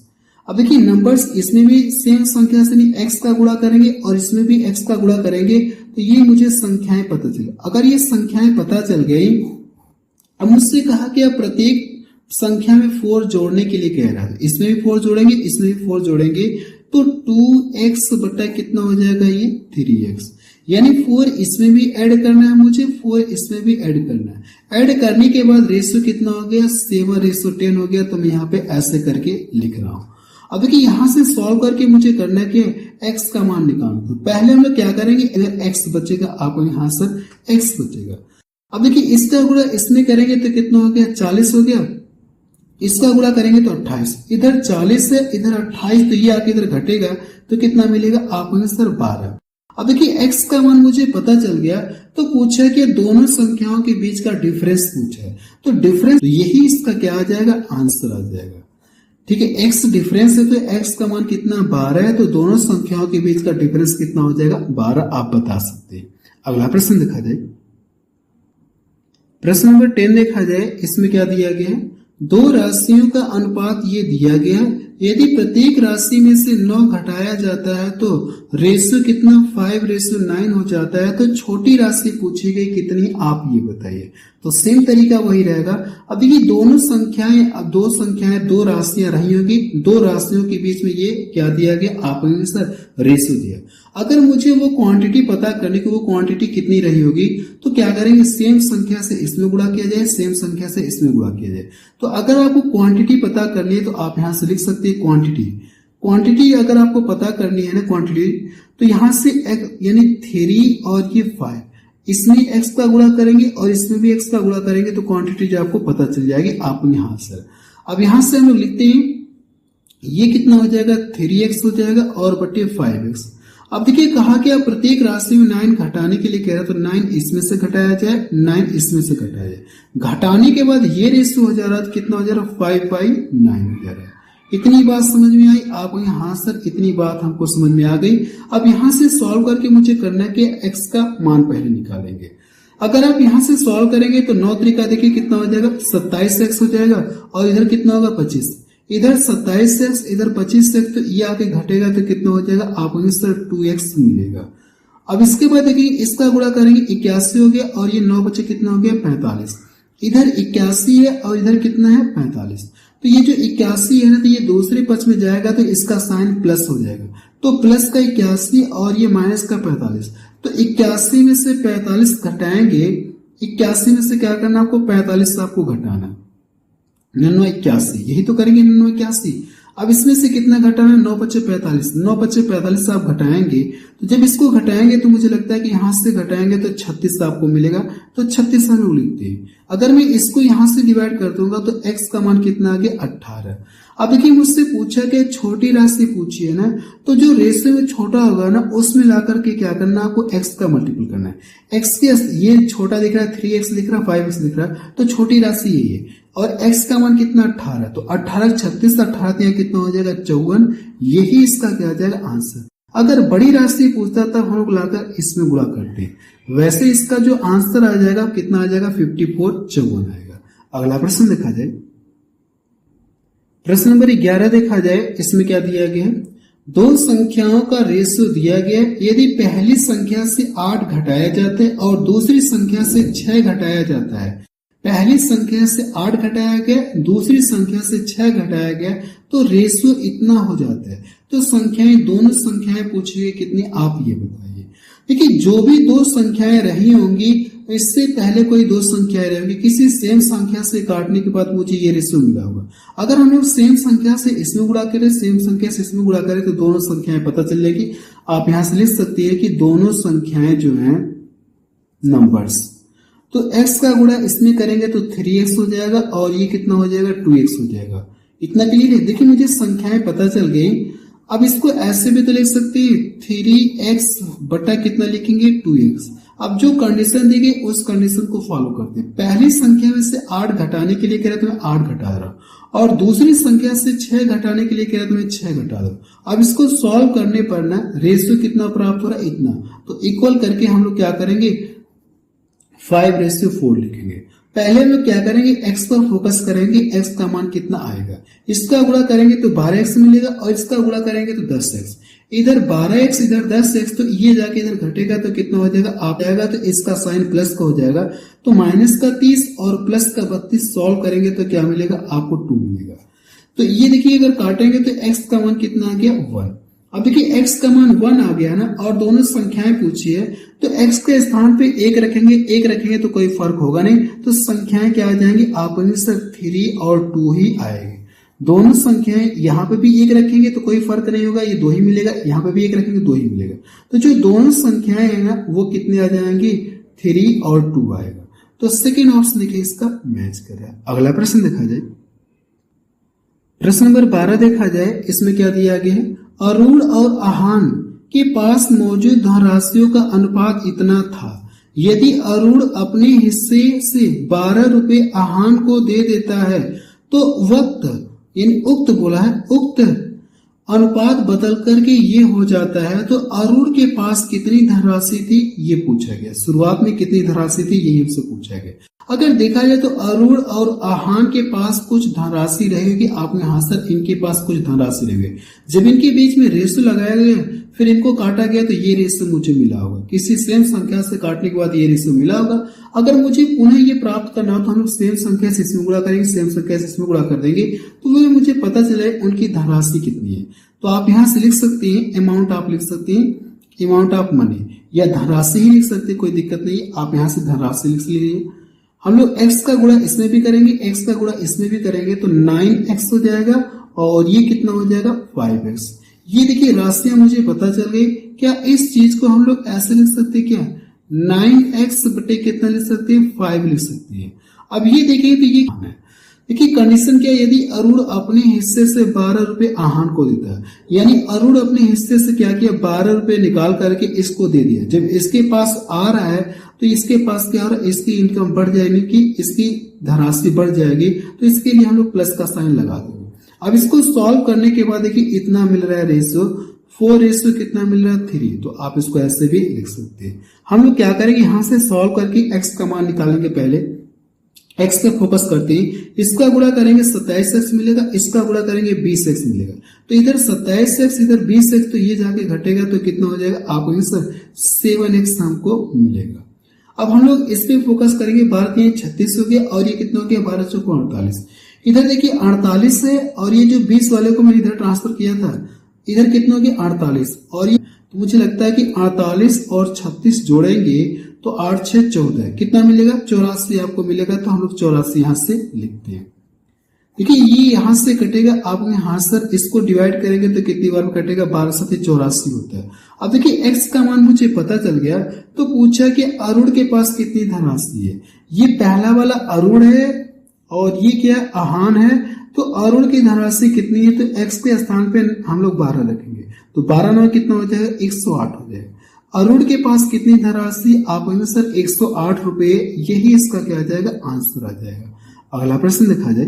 अब देखिए नंबर्स, इसमें भी सेम संख्या से नहीं x का गुणा करेंगे और इसमें भी x का गुणा करेंगे, तो ये मुझे संख्याएं पता चल। अगर ये संख्याएं पता चल गई, अब मुझसे कहा कि आप प्रत्येक संख्या में 4 जोड़ने के लिए कह रहा है, इसमें भी 4 जोड़ेंगे, इसमें भी 4 जोड़ेंगे, तो 2x बटा कितना हो जाएगा ये 3x। यानी 4 इसमें भी ऐड करना है मुझे, 4 इसमें भी ऐड करना है। ऐड करने के बाद रेशियो कितना हो गया 7:10 हो गया। तो मैं यहाँ पे ऐसे करके लिख रहा हूं। अब देखिए यहां से सॉल्व करके मुझे करना है कि x का मान निकालना। तो पहले हम लोग क्या करेंगे, अगर x बचेगा आपको यहां से x बचेगा। अब देखिए इसका गुणा इसमें करेंगे तो कितना हो गया 40 हो गया, इसका गुणा करेंगे तो 28, इधर 40 है इधर 28, तो ये आके इधर घटेगा तो कितना मिलेगा आपको सर 12। अब देखिए x का मान मुझे पता चल गया, तो पूछा कि दोनों संख्याओं के बीच का डिफरेंस पूछा है, तो डिफरेंस तो यही इसका क्या आ जाएगा, आंसर आ जाएगा। ठीक है, x डिफरेंस है तो x का मान कितना 12 है, तो दोनों संख्याओं के बीच का डिफरेंस कितना हो जाएगा 12, आप बता सकते हैं। अगला प्रश्न देखा जाए, प्रश्न नंबर 10 देखा जाए, इसमें क्या दिया गया है, दो राशियों का अनुपात ये दिया गया है, यदि प्रत्येक राशि में से 9 घटाया जाता है तो रेशियो कितना 5:9 हो जाता है। तो छोटी राशि पूछी गई कितनी, आप ये बताइए। तो सेम तरीका वही रहेगा। अब ये दोनों संख्याएं, अब दो राशियां रही होगी, दो राशियों के बीच में ये क्या दिया गया आपने सर रेशियो दिया। अगर मुझे वो क्वांटिटी पता करने की, वो क्वांटिटी कितनी रही होगी, तो क्या करेंगे सेम संख्या से इसमें गुणा किया जाए, सेम संख्या से इसमें गुणा किया जाए। तो अगर आपको क्वांटिटी पता करनी है तो आप यहां से लिख सकते हैं क्वांटिटी अगर आपको पता करनी है ना क्वांटिटी, तो यहां से यानी 3 और ये 5, इसमें x का गुणा करेंगे और इसमें भी x का गुणा करेंगे, तो क्वांटिटी जो आपको पता चल जाएगी आप यहां से। अब यहां से हम लोग लिखते हैं ये कितना हो जाएगा 3x हो जाएगा और बटे 5x। अब देखिए कहा कि आप प्रत्येक राशि में 9 घटाने के लिए कह रहे हैं, तो 9 इसमें से घटाया जाए, 9 इसमें से घटाया जाए। घटाने के बाद ये रेशियो हो जा रहा है, तो कितना हो जा रहा है 5/9 हो जा रहा है। इतनी बात समझ में आई आपको, यहाँ सर इतनी बात हमको समझ में आ गई। अब यहाँ से सॉल्व करके मुझे करना है कि x का मान पहले निकालेंगे। अगर आप यहाँ से सॉल्व करेंगे तो 9 तरीका देखिए कितना हो जाएगा 27x हो जाएगा, और इधर कितना होगा 25, इधर 27x इधर 25x, तो ये आके घटेगा तो कितना हो जाएगा आपको सर 2x मिलेगा। अब इसके बाद देखिए इसका गुणा करेंगे 81 हो गया, और ये 9 बचे कितना हो गया 45, इधर 81 है और इधर कितना है 45। तो ये जो 81 है ना, तो ये दूसरे पक्ष में जाएगा तो इसका साइन प्लस हो जाएगा, तो प्लस का 81 और ये माइनस का 45। तो 81 में से 45 घटाएंगे, 81 में से क्या करना आपको 45 आपको घटाना, 9981, यही तो करेंगे 9981। अब इसमें से कितना घटाना, 9 × 45, 9 × 45 आप घटाएंगे, तो जब इसको घटाएंगे तो मुझे लगता है कि यहां से घटाएंगे तो 36 आपको मिलेगा, तो 36 हम लोग लिखते हैं। अगर मैं इसको यहां से डिवाइड कर दूंगा तो x का मान कितना आ गया 18। अब देखिए मुझसे पूछा कि छोटी राशि पूछी है ना, तो जो रेशियो में छोटा होगा ना उसमें ला करके क्या करना आपको x का मल्टीपल करना है। x के ये छोटा दिख रहा है 3x दिख रहा है 5x दिख रहा है, तो छोटी राशि यही है, और x का मान कितना 18, तो 18 36, 18 कितना हो जाएगा 54, यही इसका क्या आ जाएगा आंसर। अगर बड़ी राशि पूछता तब हम लोग लाकर इसमें गुणा करते हैं, वैसे इसका जो आंसर आ जाएगा कितना आ जाएगा 54 आएगा। अगला प्रश्न देखा जाए, प्रश्न नंबर 11 देखा जाए, इसमें क्या दिया गया है, दो संख्याओं का रेशियो दिया गया है, यदि पहली संख्या से 8 घटाया जाता है और दूसरी संख्या से 6 घटाया जाता है, पहली संख्या से 8 घटाया गया, दूसरी संख्या से 6 घटाया गया, तो रेशियो इतना हो जाता है। तो संख्याएं, दोनों संख्याएं पूछी गई कितनी, आप ये बताइए। देखिए जो भी दो संख्याएं रही होंगी, इससे पहले कोई दो संख्याएं रही होंगी, किसी सेम संख्या से काटने के बाद मुझे ये रेशियो मिला होगा। अगर हम लोग सेम संख्या से इसमें गुणा करें, सेम संख्या से इसमें गुणा करें, तो दोनों संख्याएं पता चल जाएगी। आप यहां से लिख सकती है कि दोनों संख्याएं जो हैं नंबर्स, तो x का गुणा इसमें करेंगे तो 3x हो जाएगा और ये कितना हो जाएगा 2x हो जाएगा। इतना क्लियर है। देखिए मुझे संख्याएं पता चल गई। अब इसको ऐसे भी तो लिख सकते हैं 3x बटा कितना लिखेंगे 2x। अब जो कंडीशन दी गई उस कंडीशन को फॉलो करते हैं। पहली संख्या में से 8 घटाने के लिए कह रहा तो मैं 8 घटा रहा हूं और दूसरी संख्या से 6 घटाने के लिए कह रहा तो मैं 6 घटा रहा हूं। अब इसको सॉल्व करने पर ना रेशियो कितना प्राप्त हो रहा है इतना, तो इक्वल करके हम लोग क्या करेंगे 5:4 लिखेंगे। पहले हम लोग क्या करेंगे x पर फोकस करेंगे, x का मान कितना आएगा, इसका गुणा करेंगे तो 12x मिलेगा और इसका गुणा करेंगे तो 10x। इधर 12x इधर 10x, तो ये जाके इधर घटेगा तो कितना हो जाएगा आप जाएगा, तो इसका साइन प्लस का हो जाएगा, तो माइनस का 30 और प्लस का 32 सॉल्व करेंगे तो क्या मिलेगा आपको 2 मिलेगा। तो ये देखिए अगर काटेंगे तो x का मान कितना आ गया 1। अब देखिए x का मान 1 आ गया ना और दोनों संख्याएं पूछी है, तो x के स्थान पे 1 रखेंगे तो कोई फर्क होगा नहीं, तो संख्याएं क्या आ जाएंगी आप सर 3 और 2 ही आएंगे। दोनों संख्याएं यहाँ पे भी 1 रखेंगे तो कोई फर्क नहीं होगा, ये 2 ही मिलेगा, यहाँ पे भी 1 रखेंगे 2 ही मिलेगा। तो जो दोनों संख्याएं है ना वो कितने आ जाएंगी 3 और 2 आएगा। तो सेकेंड ऑप्शन देखिए इसका मैच कर रहा है। अगला प्रश्न देखा जाए, प्रश्न नंबर 12 देखा जाए, इसमें क्या दिया गया है, अरूण और आहान के पास मौजूद धनराशियों का अनुपात इतना था। यदि अरूण अपने हिस्से से 12 रुपए आहान को दे देता है तो उक्त बोला है उक्त अनुपात बदल करके ये हो जाता है, तो अरूण के पास कितनी धनराशि थी ये पूछा गया। शुरुआत में कितनी धनराशि थी यही हमसे पूछा गया। अगर देखा जाए तो अरूण और आहान के पास कुछ धनराशि रहेगी, आपने हाँ सर इनके पास कुछ धनराशि रहेगी। जब इनके बीच में रेशियो लगाया गया फिर इनको काटा गया तो ये रेशियो मुझे मिला होगा, किसी सेम संख्या से काटने के बाद ये रेशियो मिला होगा। अगर मुझे पुनः ये प्राप्त करना हो तो हम लोग सेम संख्या से इसमें गुणा करेंगे, सेम संख्या से इसमें गुणा कर देंगे, तो वो मुझे पता चले उनकी धनराशि कितनी है। तो आप यहाँ से लिख सकते हैं अमाउंट, आप लिख सकते हैं अमाउंट ऑफ मनी या धनराशि ही लिख सकते हैं, कोई दिक्कत नहीं। आप यहाँ से धनराशि लिख लीजिए। हम लोग x का गुणा इसमें भी करेंगे, x का गुणा इसमें भी करेंगे तो 9x हो जाएगा और ये कितना हो जाएगा 5x। ये देखिए राशियां मुझे पता चल गई। क्या इस चीज को हम लोग ऐसे लिख सकते हैं, क्या 9x बटे कितना लिख सकते हैं 5 लिख सकते हैं। अब ये देखिए तो ये देखिए कंडीशन क्या, यदि अरूण अपने हिस्से से 12 रुपए आहान को देता है, यानी अरूण अपने हिस्से से क्या किया 12 रुपए निकाल करके इसको दे दिया। जब इसके पास आ रहा है तो इसके पास क्या हो रहा है, इसकी इनकम बढ़ जाएगी, कि इसकी धनराशि बढ़ जाएगी, तो इसके लिए हम लोग प्लस का साइन लगा देंगे। अब इसको सॉल्व करने के बाद देखिए इतना मिल रहा है रेशियो 4 कितना मिल रहा है 3, तो आप इसको ऐसे भी लिख सकते हैं। हम लोग क्या करेंगे यहाँ से सॉल्व करके x का मान निकालेंगे। पहले x पे फोकस करते हैं, इसका गुणा करेंगे 27x मिलेगा, इसका गुणा करेंगे 20x मिलेगा। तो इधर 27x इधर 20x, तो ये जाके घटेगा तो कितना हो जाएगा आपको 7x हमको मिलेगा। अब हम लोग इस पे फोकस करेंगे, 12 36 हो गया और ये कितना हो गया 12 चौको 48। इधर देखिए 48 है और ये जो 20 वाले को मैंने इधर ट्रांसफर किया था, इधर कितना हो गया 48 और ये तो मुझे लगता है कि 48 और 36 जोड़ेंगे तो 8 6 14 कितना मिलेगा 84 आपको मिलेगा। तो हम लोग 84 यहां से लिखते हैं। देखिए ये यहां से कटेगा, आपने हाँ सर इसको डिवाइड करेंगे तो कितनी बार में कटेगा 12 से 84 होता है। अब देखिए x का मान मुझे पता चल गया, तो पूछा कि अरूण के पास कितनी धनराशि है। ये पहला वाला अरूण है और ये क्या आहान है, तो अरूण की धनराशि कितनी है, तो x के स्थान पे हम लोग 12 रखेंगे, तो 12 में कितना हो जाएगा 108 हो जाएगा। अरूण के पास कितनी धनराशि आप सर 108 रुपए, यही इसका क्या आ जाएगा आंसर आ जाएगा। अगला प्रश्न देखा जाए,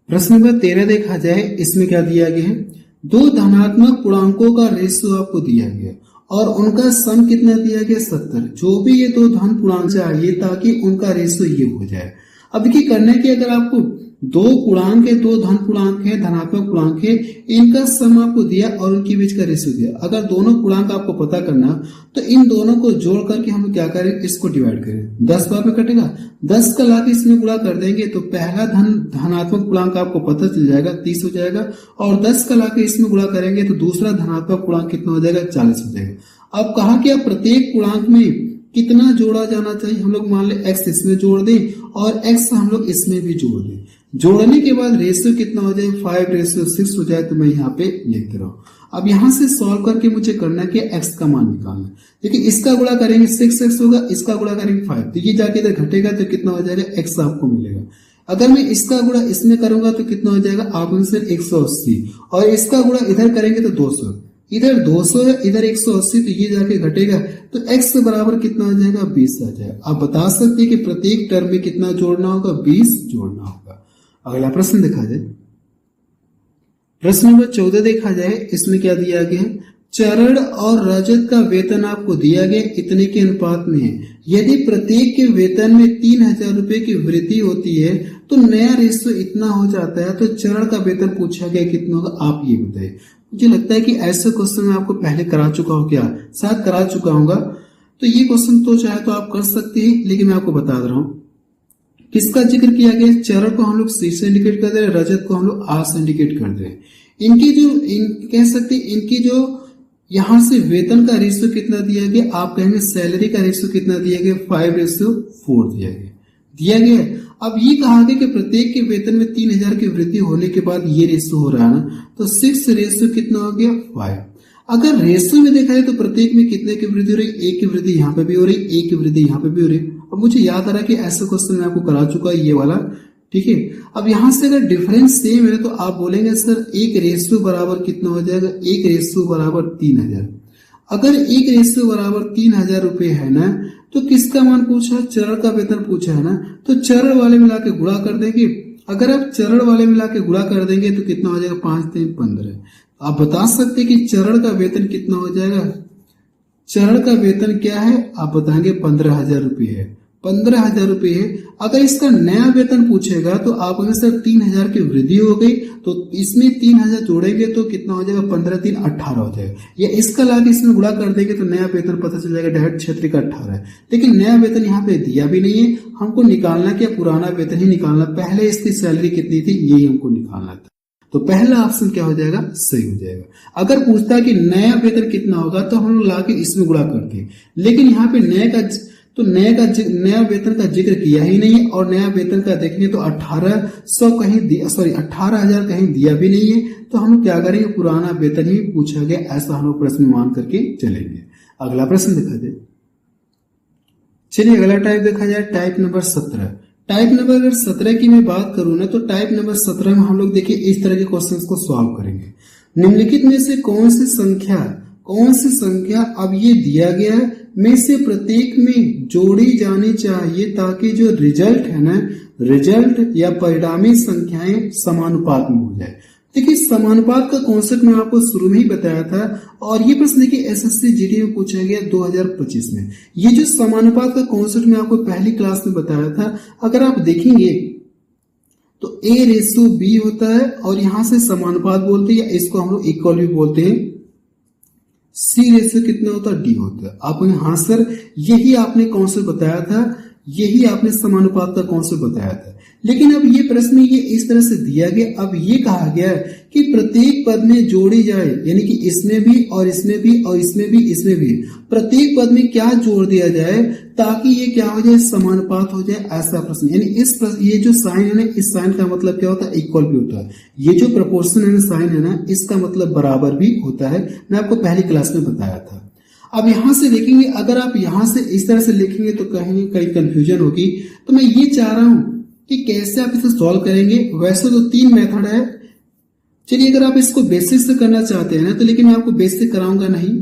प्रश्न नंबर 13 देखा जाए, इसमें क्या दिया गया है, दो धनात्मक पूर्णांकों का रेशियो आपको दिया गया और उनका सम कितना दिया गया 70। जो भी ये दो धन पूर्णांक चाहिए ताकि उनका रेशियो ये हो जाए। अब देखिए करना है कि अगर आपको दो पूर्णांक है, दो धन पूर्णांक है, धनात्मक पूर्णांक है, इनका सम आपको दिया और उनके बीच का रेशियो दिया। अगर दोनों पूर्णांक आपको पता करना तो इन दोनों को जोड़ करके हम क्या करें, इसको डिवाइड करें। 10 बार में कटेगा, 10 का लाके इसमें गुणा कर देंगे तो पहला धनात्मक पूर्णांक आपको पता चल जाएगा, 30 हो जाएगा, और 10 का लाके इसमें गुणा करेंगे तो दूसरा धनात्मक पूर्णांक कितना हो जाएगा, 40 हो जाएगा। अब कहा कि आप प्रत्येक पूर्णांक में कितना जोड़ा जाना चाहिए, हम लोग मान ले x इसमें जोड़ दें और x हम लोग इसमें भी जोड़ दें। जोड़ने के बाद रेशियो कितना हो जाए, 5:6 हो जाए, तो मैं यहाँ पे लिख दे रहा हूँ। अब यहाँ से सॉल्व करके मुझे करना है कि x का मान निकालना है। देखिए इसका गुणा करेंगे 6x होगा, इसका गुणा करेंगे 5, तो ये जाके इधर घटेगा तो कितना हो जाएगा, x आपको मिलेगा। अगर मैं इसका गुणा इसमें करूंगा तो कितना हो जाएगा, आप 180, और इसका गुणा इधर करेंगे तो 200, इधर 200 है, इधर 180, तो ये जाके घटेगा तो x के बराबर कितना हो जाएगा, 20 आ जाएगा। आप बता सकते हैं कि प्रत्येक टर्म में कितना जोड़ना होगा, 20 जोड़ना होगा। अगला प्रश्न देखा जाए, प्रश्न नंबर 14 देखा जाए, इसमें क्या दिया गया है, चरण और रजत का वेतन आपको दिया गया इतने के अनुपात में है। यदि प्रत्येक के वेतन में 3000 रुपए की वृद्धि होती है तो नया रेशियो इतना हो जाता है, तो चरण का वेतन पूछा गया कितना होगा, आप ये बताइए। मुझे लगता है कि ऐसे क्वेश्चन मैं आपको पहले करा चुका हूँ, क्या शायद करा चुका हूँ, तो ये क्वेश्चन तो चाहे तो आप कर सकते हैं, लेकिन मैं आपको बता दे रहा हूँ किसका जिक्र किया गया। चरण को हम लोग C से इंडिकेट कर दे रहे, रजत को हम लोग R से इंडिकेट कर दे रहे। इनकी जो कह सकते हैं इनकी जो यहां से वेतन का रेशियो कितना दिया गया, आप कहेंगे सैलरी का रेशियो कितना दिया गया, 5:4 दिया गया। अब ये कहा गया कि प्रत्येक के वेतन में 3000 की वृद्धि होने के बाद ये रेशियो हो रहा है ना, तो 6 रेशियो कितना हो गया, 5। अगर रेशियो में देखा जाए तो प्रत्येक में कितने की वृद्धि हो रही, 1 की वृद्धि यहाँ पे भी हो रही, 1 की वृद्धि यहाँ पे भी हो रही। अब मुझे याद आ रहा है कि ऐसा क्वेश्चन मैं आपको करा चुका है, ये वाला, ठीक है। अब यहां से अगर डिफरेंस सेम है तो आप बोलेंगे सर 1 रेशियो बराबर कितना हो जाएगा, 1 रेशियो बराबर 3000। अगर 1 रेशियो बराबर 3000 रुपए है ना, तो किसका मान पूछा, चरण का वेतन पूछा है ना, तो चरण वाले मिला के गुणा कर देंगे। अगर आप चरण वाले मिला के गुणा कर देंगे तो कितना हो जाएगा, 5×3 15। आप बता सकते कि चरण का वेतन कितना हो जाएगा, चरण का वेतन क्या है, आप बताएंगे 15,000 रुपये है, 15,000 रुपये है। अगर इसका नया वेतन पूछेगा तो आप अगर सर 3000 की वृद्धि हो गई तो इसमें 3000 जोड़ेंगे तो कितना हो जाएगा, 15×3 18 हो जाएगा, या इसका लाके इसमें गुणा कर देंगे तो नया वेतन पता चल जाएगा, डायरेक्ट क्षेत्र का 18 है। लेकिन नया वेतन यहाँ पे दिया भी नहीं है, हमको निकालना क्या, पुराना वेतन ही निकालना। पहले इसकी सैलरी कितनी थी यही हमको निकालना था, तो पहला ऑप्शन क्या हो जाएगा, सही हो जाएगा। अगर पूछता है कि नया वेतन कितना होगा तो हम लोग लाके इसमें गुणा करते हैं, लेकिन यहाँ पे नया वेतन का जिक्र किया ही नहीं है, और नया वेतन का देखेंगे तो 1800 कहीं दिया, 18,000 कहीं दिया भी नहीं है, तो हम लोग क्या करेंगे, पुराना वेतन ही पूछा गया, ऐसा हम लोग प्रश्न मान करके चलेंगे। अगला प्रश्न देखा जाए, चलिए अगला टाइप देखा जाए, टाइप नंबर 17। टाइप नंबर अगर 17 की मैं बात करूं ना, तो टाइप नंबर 17 में हम लोग देखिए इस तरह के क्वेश्चंस को सॉल्व करेंगे। निम्नलिखित में से कौन सी संख्या अब ये दिया गया है में से प्रत्येक में जोड़ी जानी चाहिए ताकि जो रिजल्ट है ना, रिजल्ट या परिणामी संख्याएं समानुपात में हो जाए। देखिए समानुपात का कॉन्सेप्ट मैं आपको शुरू में ही बताया था, और ये प्रश्न देखिए एसएससी जीडी में पूछा गया 2025 में। ये जो समानुपात का कॉन्सेप्ट मैं आपको पहली क्लास में बताया था, अगर आप देखेंगे तो A:B होता है, और यहां से समानुपात बोलते हैं, या इसको हम लोग इक्वल भी बोलते हैं। C: कितना होता है, D होता है। आप हाँ सर यही आपने कॉन्सेप्ट बताया था, यही आपने समानुपात का कॉन्सेप्ट बताया था। लेकिन अब ये प्रश्न ये इस तरह से दिया गया, अब ये कहा गया कि प्रत्येक पद में जोड़ी जाए, यानी कि इसमें भी और इसमें भी और इसमें भी इसमें भी प्रत्येक पद में क्या जोड़ दिया जाए ताकि ये क्या हो जाए, समानुपात हो जाए, ऐसा प्रश्न। यानी इस प्रश्न ये जो साइन है ना, इस साइन का मतलब क्या होता है, इक्वल भी होता है। ये जो प्रोपोर्शन है ना, साइन है ना, इसका मतलब बराबर भी होता है, मैं आपको पहली क्लास में बताया था। अब यहां से देखेंगे, अगर आप यहां से इस तरह से लिखेंगे तो कहीं कंफ्यूजन होगी, तो मैं ये चाह रहा हूं कि कैसे आप इसे सॉल्व करेंगे। वैसे तो 3 मेथड है, चलिए अगर आप इसको बेसिक से करना चाहते हैं ना, तो लेकिन मैं आपको बेसिक कराऊंगा नहीं,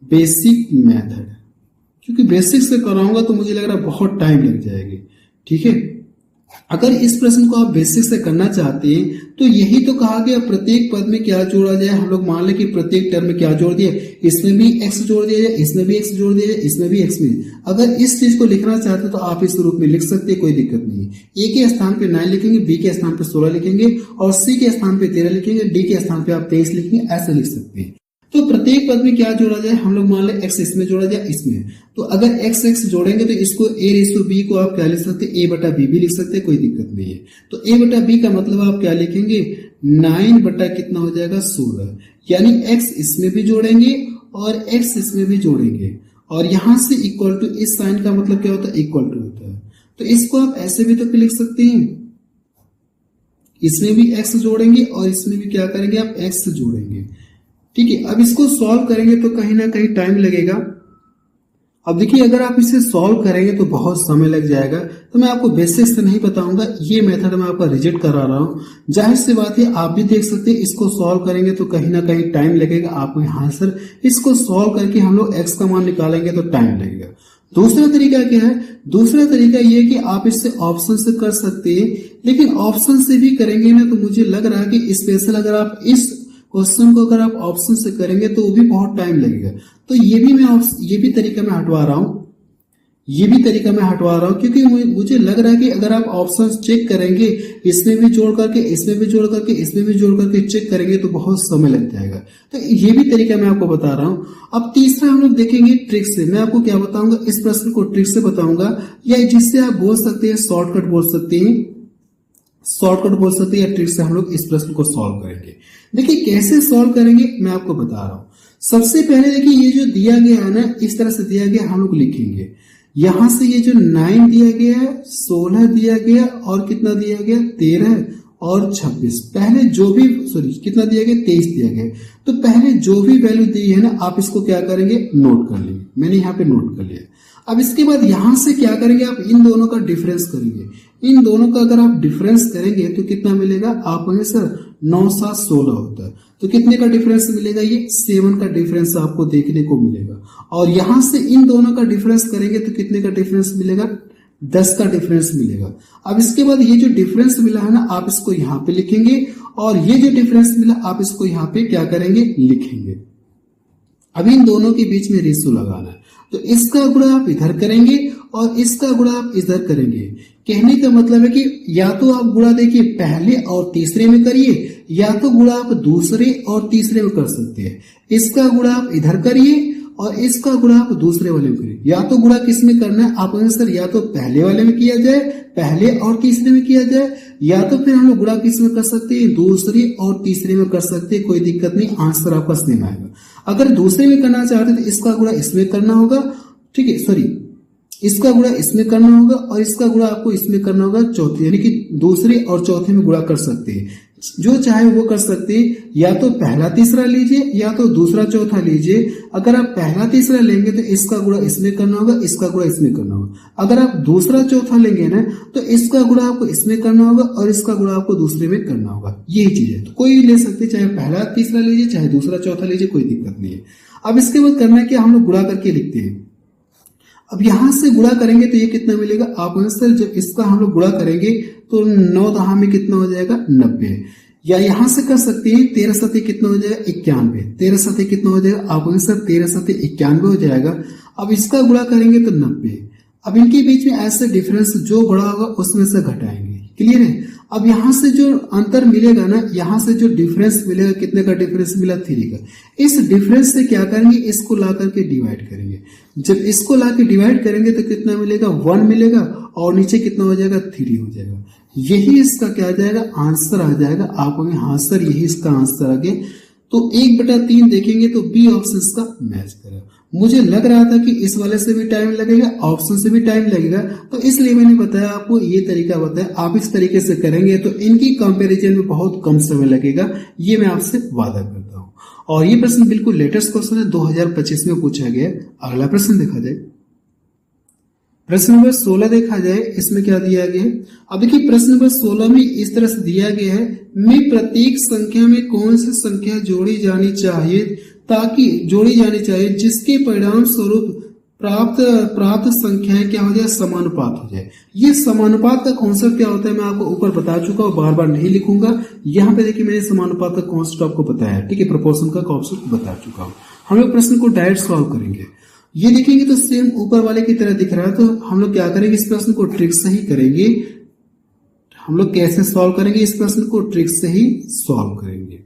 बेसिक मेथड, क्योंकि बेसिक से कराऊंगा तो मुझे लग रहा है बहुत टाइम लग जाएगी, ठीक है। अगर इस प्रश्न को आप बेसिक से करना चाहते हैं तो यही तो कहा गया प्रत्येक पद में क्या जोड़ा जाए। हम लोग मान लें कि प्रत्येक टर्म में क्या जोड़ दिया, इसमें भी x जोड़ दिया जाए, इसमें भी x जोड़ दिया जाए, इसमें भी x में। अगर इस चीज को लिखना चाहते हैं तो आप इस रूप में लिख सकते हैं, कोई दिक्कत नहीं है। a के स्थान पे 9 लिखेंगे, b के स्थान पे 16 लिखेंगे और c के स्थान पे 13 लिखेंगे, d के स्थान पे आप 23 लिखेंगे, ऐसे लिख सकते हैं। तो प्रत्येक पद में क्या जोड़ा जाए, हम लोग मान लें x इसमें जोड़ा जाए, इसमें। तो अगर x x जोड़ेंगे तो इसको a/b को आप क्या लिख सकते हैं, a/b भी लिख सकते हैं, कोई दिक्कत नहीं है। तो a/b का मतलब आप क्या लिखेंगे, 9 बटा कितना हो जाएगा 16, यानी x इसमें भी जोड़ेंगे और x इसमें भी जोड़ेंगे और यहां से इक्वल टू, इस साइन का मतलब क्या होता है, इक्वल टू होता है। तो इसको आप ऐसे भी तो लिख सकते हैं, इसमें भी x जोड़ेंगे और इसमें भी क्या करेंगे, आप x जोड़ेंगे। ठीक है, अब इसको सॉल्व करेंगे तो कहीं ना कहीं टाइम लगेगा। अब देखिए, अगर आप इसे सॉल्व करेंगे तो बहुत समय लग जाएगा, तो मैं आपको बेसिक से नहीं बताऊंगा, ये मेथड मैं आपका रिजेक्ट करा रहा हूं। जाहिर सी बात है, आप भी देख सकते हैं, इसको सॉल्व करेंगे तो कहीं ना कहीं टाइम लगेगा आपको। यहाँ सर इसको सॉल्व करके हम लोग x का मान निकालेंगे तो टाइम लगेगा। दूसरा तरीका क्या है, दूसरा तरीका ये कि आप इससे ऑप्शन से कर सकते हैं, लेकिन ऑप्शन से भी करेंगे ना तो मुझे लग रहा है कि स्पेशल अगर आप इस क्वेश्चन को अगर आप ऑप्शन से करेंगे तो वो भी बहुत टाइम लगेगा। तो ये भी तरीका मैं हटवा रहा हूं, क्योंकि मुझे लग रहा है कि अगर आप ऑप्शन चेक करेंगे, इसमें भी जोड़ करके, इसमें भी जोड़ करके, इसमें भी जोड़ करके चेक करेंगे तो बहुत समय लग जाएगा। तो ये भी तरीका मैं आपको बता रहा हूं। अब तीसरा हम लोग देखेंगे ट्रिक से। मैं आपको क्या बताऊंगा, इस प्रश्न को ट्रिक से बताऊंगा, या जिससे आप बोल सकते हैं शॉर्टकट बोल सकते हैं, या ट्रिक से हम लोग इस प्रश्न को सॉल्व करेंगे। देखिए कैसे सॉल्व करेंगे मैं आपको बता रहा हूं। सबसे पहले देखिए, ये जो दिया गया है ना, इस तरह से दिया गया, हम लोग लिखेंगे यहां से ये जो 9 दिया गया है, 16 दिया गया और कितना दिया गया, 13 और 26। पहले जो भी कितना दिया गया, 23 दिया गया। तो पहले जो भी वैल्यू दी है ना, आप इसको क्या करेंगे, नोट कर लेंगे। मैंने यहाँ पे नोट कर लिया। अब इसके बाद यहां से क्या करेंगे, आप इन दोनों का डिफरेंस करेंगे। इन दोनों का अगर आप डिफरेंस करेंगे तो कितना मिलेगा, आप कहेंगे सर 9 7 16 होता है, तो कितने का डिफरेंस मिलेगा, ये 7 का डिफरेंस आपको देखने को मिलेगा। और यहां से इन दोनों का डिफरेंस करेंगे तो कितने का डिफरेंस मिलेगा, 10 का डिफरेंस मिलेगा। अब इसके बाद ये जो डिफरेंस मिला है ना, आप इसको यहाँ पे लिखेंगे और ये जो डिफरेंस मिला आप इसको यहाँ पे क्या करेंगे, लिखेंगे। अब इन दोनों के बीच में रेशियो लगाना है, तो इसका गुणा आप इधर करेंगे और इसका गुणा आप इधर करेंगे। कहने का मतलब है कि या तो आप गुणा देखिए पहले और तीसरे में करिए, या तो गुणा आप दूसरे और तीसरे में कर सकते हैं। इसका गुणा आप इधर करिए और इसका गुणा आप दूसरे वाले में करिए। या तो गुणा किस में करना है, आप सर या तो पहले वाले में किया जाए, पहले और तीसरे में किया जाए, या तो फिर हम लोग गुणा किस में कर सकते हैं, दूसरे और तीसरे में कर सकते हैं, कोई दिक्कत नहीं, आंसर आपका सेम आएगा। अगर दूसरे में करना चाहते तो इसका गुणा इसमें करना होगा, ठीक है, इसका गुणा इसमें करना होगा और इसका गुणा आपको इसमें करना होगा चौथे, यानी कि दूसरे और चौथे में गुणा कर सकते हैं, जो चाहे वो कर सकते हैं। या तो पहला तीसरा लीजिए या तो दूसरा चौथा लीजिए। अगर आप पहला तीसरा लेंगे तो इसका गुणा इसमें करना होगा, इसका गुणा इसमें करना होगा। अगर आप दूसरा चौथा लेंगे ना तो इसका गुणा आपको इसमें करना होगा और इसका गुणा आपको दूसरे में करना होगा। यही चीज है, तो कोई भी ले सकते, चाहे पहला तीसरा लीजिए चाहे दूसरा चौथा लीजिए, कोई दिक्कत नहीं है। अब इसके बाद करना क्या, हम लोग गुणा करके लिखते हैं। अब यहां से गुणा करेंगे तो ये कितना मिलेगा, आप सर जब इसका हम लोग गुणा करेंगे तो 9 दहा में कितना हो जाएगा, 90। या यहां से कर सकते हैं 13 7 कितना हो जाएगा, 91। 13 7 कितना हो जाएगा, आप सर 13 7 91 हो जाएगा। अब इसका गुणा करेंगे तो 90। अब इनके बीच में ऐसे डिफरेंस जो बड़ा होगा उसमें से घटाएंगे, क्लियर है। अब यहां से जो अंतर मिलेगा ना, यहां से जो डिफरेंस मिलेगा, कितने का डिफरेंस मिला, 3 का। इस डिफरेंस से क्या करेंगे, इसको ला करके डिवाइड करेंगे। जब इसको ला के डिवाइड करेंगे तो कितना मिलेगा, 1 मिलेगा और नीचे कितना हो जाएगा, 3 हो जाएगा। यही इसका क्या आ जाएगा, आंसर आ जाएगा। आप कहेंगे हाँ सर यही इसका आंसर आ गया। तो 1/3 देखेंगे तो बी ऑप्शन का मैच करेगा। मुझे लग रहा था कि इस वाले से भी टाइम लगेगा, ऑप्शन से भी टाइम लगेगा, तो इसलिए मैंने बताया आपको, ये तरीका बताया। आप इस तरीके से करेंगे तो इनकी कंपैरिजन में बहुत कम समय लगेगा, ये मैं आपसे वादा करता हूं। और ये प्रश्न बिल्कुल लेटेस्ट क्वेश्चन है, 2025 में पूछा गया। अगला प्रश्न देखा जाए, प्रश्न नंबर 16 देखा जाए, इसमें क्या दिया गया है। अब देखिए प्रश्न नंबर 16 में इस तरह से दिया गया है, में प्रत्येक संख्या में कौन सी संख्या जोड़ी जानी चाहिए जिसके परिणाम स्वरूप प्राप्त संख्याएं क्या हो जाए, समानुपात हो जाए। ये समानुपात का कॉन्सेप्ट क्या होता है मैं आपको ऊपर बता चुका हूं, बार बार नहीं लिखूंगा। यहाँ पे देखिए मैंने समानुपात का कॉन्सेप्ट आपको बताया है, ठीक है, प्रोपोर्शन का कॉन्सेप्ट बता चुका हूं। हम लोग प्रश्न को डायरेक्ट सॉल्व करेंगे। ये देखेंगे तो सेम ऊपर वाले की तरह दिख रहा है, तो हम लोग क्या करेंगे, इस प्रश्न को ट्रिक से ही करेंगे। हम लोग कैसे सॉल्व करेंगे, इस प्रश्न को ट्रिक से ही सॉल्व करेंगे।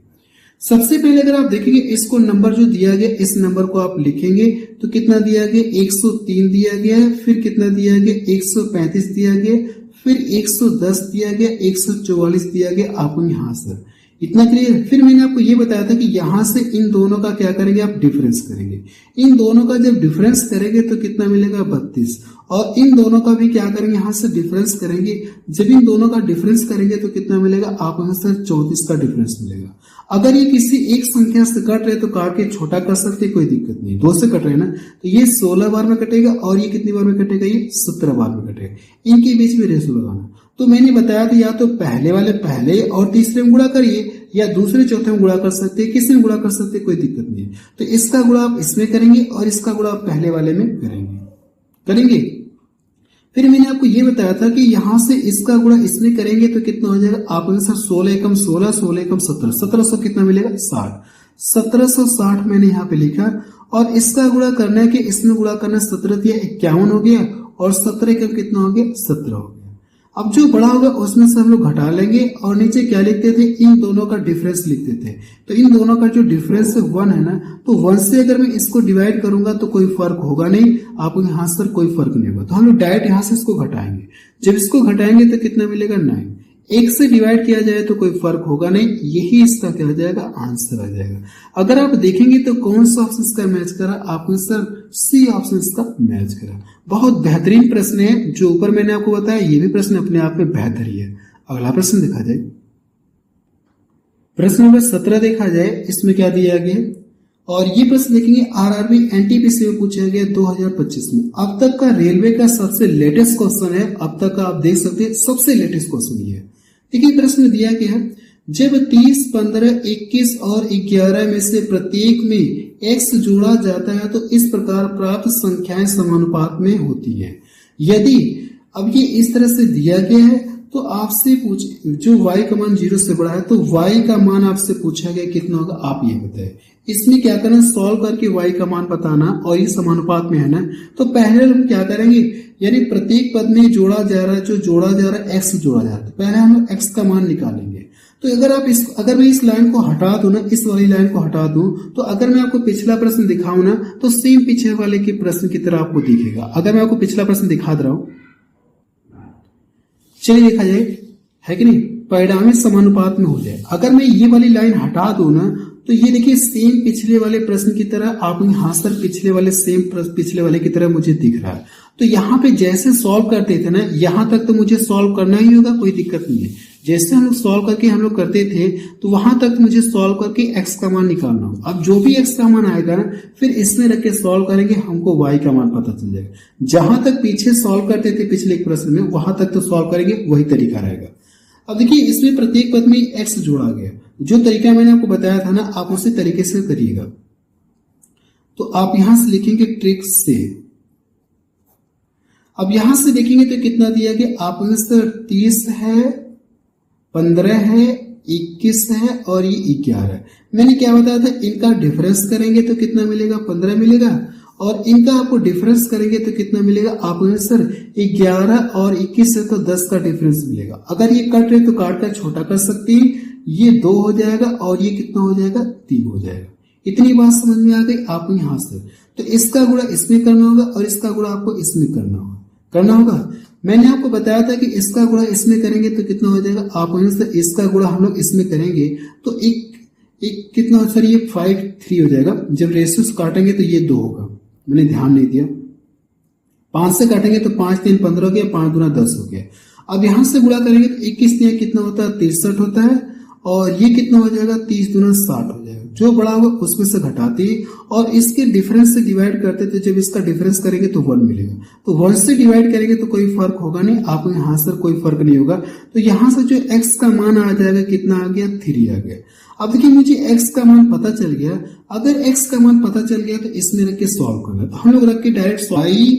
सबसे पहले अगर आप देखेंगे इसको नंबर जो दिया गया, इस नंबर को आप लिखेंगे तो कितना दिया गया, 103 दिया गया है, फिर कितना दिया गया, 135 दिया गया, फिर 110 दिया गया, 144 दिया गया। आपको यहाँ से इतना क्लियर। फिर मैंने आपको ये बताया था कि यहां से इन दोनों का क्या करेंगे, आप डिफरेंस करेंगे। इन दोनों का जब डिफरेंस करेंगे तो कितना मिलेगा, 32। और इन दोनों का भी क्या करेंगे, यहां से डिफरेंस करेंगे। जब इन दोनों का डिफरेंस करेंगे तो कितना मिलेगा, आप यहां से 34 का डिफरेंस मिलेगा। अगर ये किसी एक संख्या से कट रहे तो काट के छोटा कर सकते, कोई दिक्कत नहीं। 2 से कट रहे ना, तो ये 16 बार में कटेगा और ये कितनी बार में कटेगा, ये 17 बार में कटेगा। इनके बीच में रेशो लगाना। तो मैंने बताया था या तो पहले वाले पहले और तीसरे में गुणा करिए, या दूसरे चौथे में गुणा कर सकते हैं, किसी में गुणा कर सकते हैं, कोई दिक्कत नहीं है। तो इसका गुणा आप इसमें करेंगे और इसका गुणा आप पहले वाले में करेंगे। फिर मैंने आपको ये बताया था कि यहां से इसका गुणा इसमें करेंगे तो कितना हो जाएगा, आप सर 16 एकम 16, 16 एकम 17, 1700 कितना मिलेगा, 60। 1760 मैंने यहाँ पे लिखा। और इसका गुणा करना है कि इसमें गुणा करना, 17 दिया 51 हो गया, और 17 एकम कितना हो गया, 17 हो गया। अब जो बड़ा होगा उसमें से हम लोग घटा लेंगे और नीचे क्या लिखते थे, इन दोनों का डिफरेंस लिखते थे। तो इन दोनों का जो डिफरेंस 1 है ना, तो 1 से अगर मैं इसको डिवाइड करूंगा तो कोई फर्क होगा नहीं, आपको यहाँ से कोई फर्क नहीं होगा। तो हम लोग डायरेक्ट यहाँ से इसको घटाएंगे। जब इसको घटाएंगे तो कितना मिलेगा, 9। 1 से डिवाइड किया जाए तो कोई फर्क होगा नहीं, यही इसका क्या हो जाएगा, आंसर आ जाएगा। अगर आप देखेंगे तो कौन सा ऑप्शन इसका मैच करा, आपने सर सी ऑप्शन इसका मैच करा। बहुत बेहतरीन प्रश्न है जो ऊपर मैंने आपको बताया, ये भी प्रश्न अपने आप में बेहतर ही है। अगला प्रश्न देखा जाए, प्रश्न नंबर 17 देखा जाए, इसमें क्या दिया गया, और ये प्रश्न देखेंगे आरआरबी एनटीपीसी में पूछा गया 2025 में। अब तक का रेलवे का सबसे लेटेस्ट क्वेश्चन है, अब तक का आप देख सकते हैं सबसे लेटेस्ट क्वेश्चन ये है। देखिए प्रश्न दिया गया है, जब 30, 15, 21 और 11 में से प्रत्येक में x जोड़ा जाता है तो इस प्रकार प्राप्त संख्याएं समानुपात में होती है। यदि अब ये इस तरह से दिया गया है तो आपसे जो y का मान 0 से बड़ा है तो y का मान आपसे पूछा गया कितना होगा, आप ये बताएं। इसमें क्या करना, सॉल्व करके y का मान बताना, और ये समानुपात में है ना, तो पहले हम क्या करेंगे, यानी प्रत्येक पद में जोड़ा जा रहा है, जो जोड़ा जा रहा है x जोड़ा जा रहा है, तो पहले हम x का मान निकालेंगे। तो अगर मैं इस लाइन को हटा दूं ना, इस वाली लाइन को हटा दूं, तो अगर मैं आपको पिछला प्रश्न दिखाऊं ना, तो सेम पीछे वाले के प्रश्न की तरह आपको दिखेगा। अगर मैं आपको पिछला प्रश्न दिखा दे रहा हूं, चलिए देखा जाए, है कि नहीं, परिणामी समानुपात में हो जाए। अगर मैं ये वाली लाइन हटा दूं ना, तो ये देखिए सेम पिछले वाले प्रश्न की तरह, आप यहाँ सर पिछले वाले की तरह मुझे दिख रहा है। तो यहाँ पे जैसे सॉल्व करते थे ना, यहाँ तक तो मुझे सॉल्व करना ही होगा, कोई दिक्कत नहीं है। जैसे हम लोग सॉल्व करके हम लोग करते थे, तो वहां तक मुझे सॉल्व करके x का मान निकालना होगा। अब जो भी x का मान आएगा ना, फिर इसमें रख के सॉल्व करेंगे, हमको y का मान पता चल जाएगा। जहां तक पीछे सॉल्व करते थे पिछले एक प्रश्न में, वहां तक तो सॉल्व करेंगे, वही तरीका रहेगा। अब देखिए इसमें प्रत्येक पद में x जोड़ा गया, जो तरीका मैंने आपको बताया था ना, आप उसी तरीके से करिएगा। तो आप यहां से लिखेंगे ट्रिक से। अब यहां से देखेंगे तो कितना दिया गया, आप 30 है, 15 है, 21 है और ये 11 है। मैंने क्या बताया था, इनका डिफरेंस करेंगे तो कितना मिलेगा, 15 मिलेगा, और इनका आपको डिफरेंस करेंगे तो कितना मिलेगा, आपको सर 11 और 21 से तो 10 का डिफरेंस मिलेगा। अगर ये कट रहे तो काट कर छोटा कर सकते हैं, ये 2 हो जाएगा और ये कितना हो जाएगा, 3 हो जाएगा। इतनी बात समझ में आ गई आपको यहाँ से। तो इसका गुणा इसमें करना होगा और इसका गुणा आपको इसमें करना होगा। मैंने आपको बताया था कि इसका गुणा इसमें करेंगे तो कितना हो जाएगा, आप इसका गुणा हम लोग इसमें करेंगे तो एक कितना सर, ये 5 3 हो जाएगा। जब रेशियो काटेंगे तो ये 2 होगा, मैंने ध्यान नहीं दिया। 5 से काटेंगे तो 5 3 15 हो गया, 5 दूना 10 हो गया। अब यहां से गुणा करेंगे तो 21 कितना होता है, 63 होता है, और ये कितना हो जाएगा, 30 दूना 60 हो जाएगा। जो बड़ा होगा उसमें से घटाते हैं और इसके डिफरेंस से डिवाइड करते, तो जब इसका डिफरेंस करेंगे तो 1 मिलेगा। तो 1 से डिवाइड करेंगे तो कोई फर्क होगा नहीं, आपको यहाँ से कोई फर्क नहीं होगा। तो यहाँ से जो x का मान आ जाएगा कितना आ गया, 3 आ गया। अब देखिए मुझे x का मान पता चल गया। अगर x का मान पता चल गया तो इसमें रख के सॉल्व करना, तो हम लोग रख के डायरेक्ट y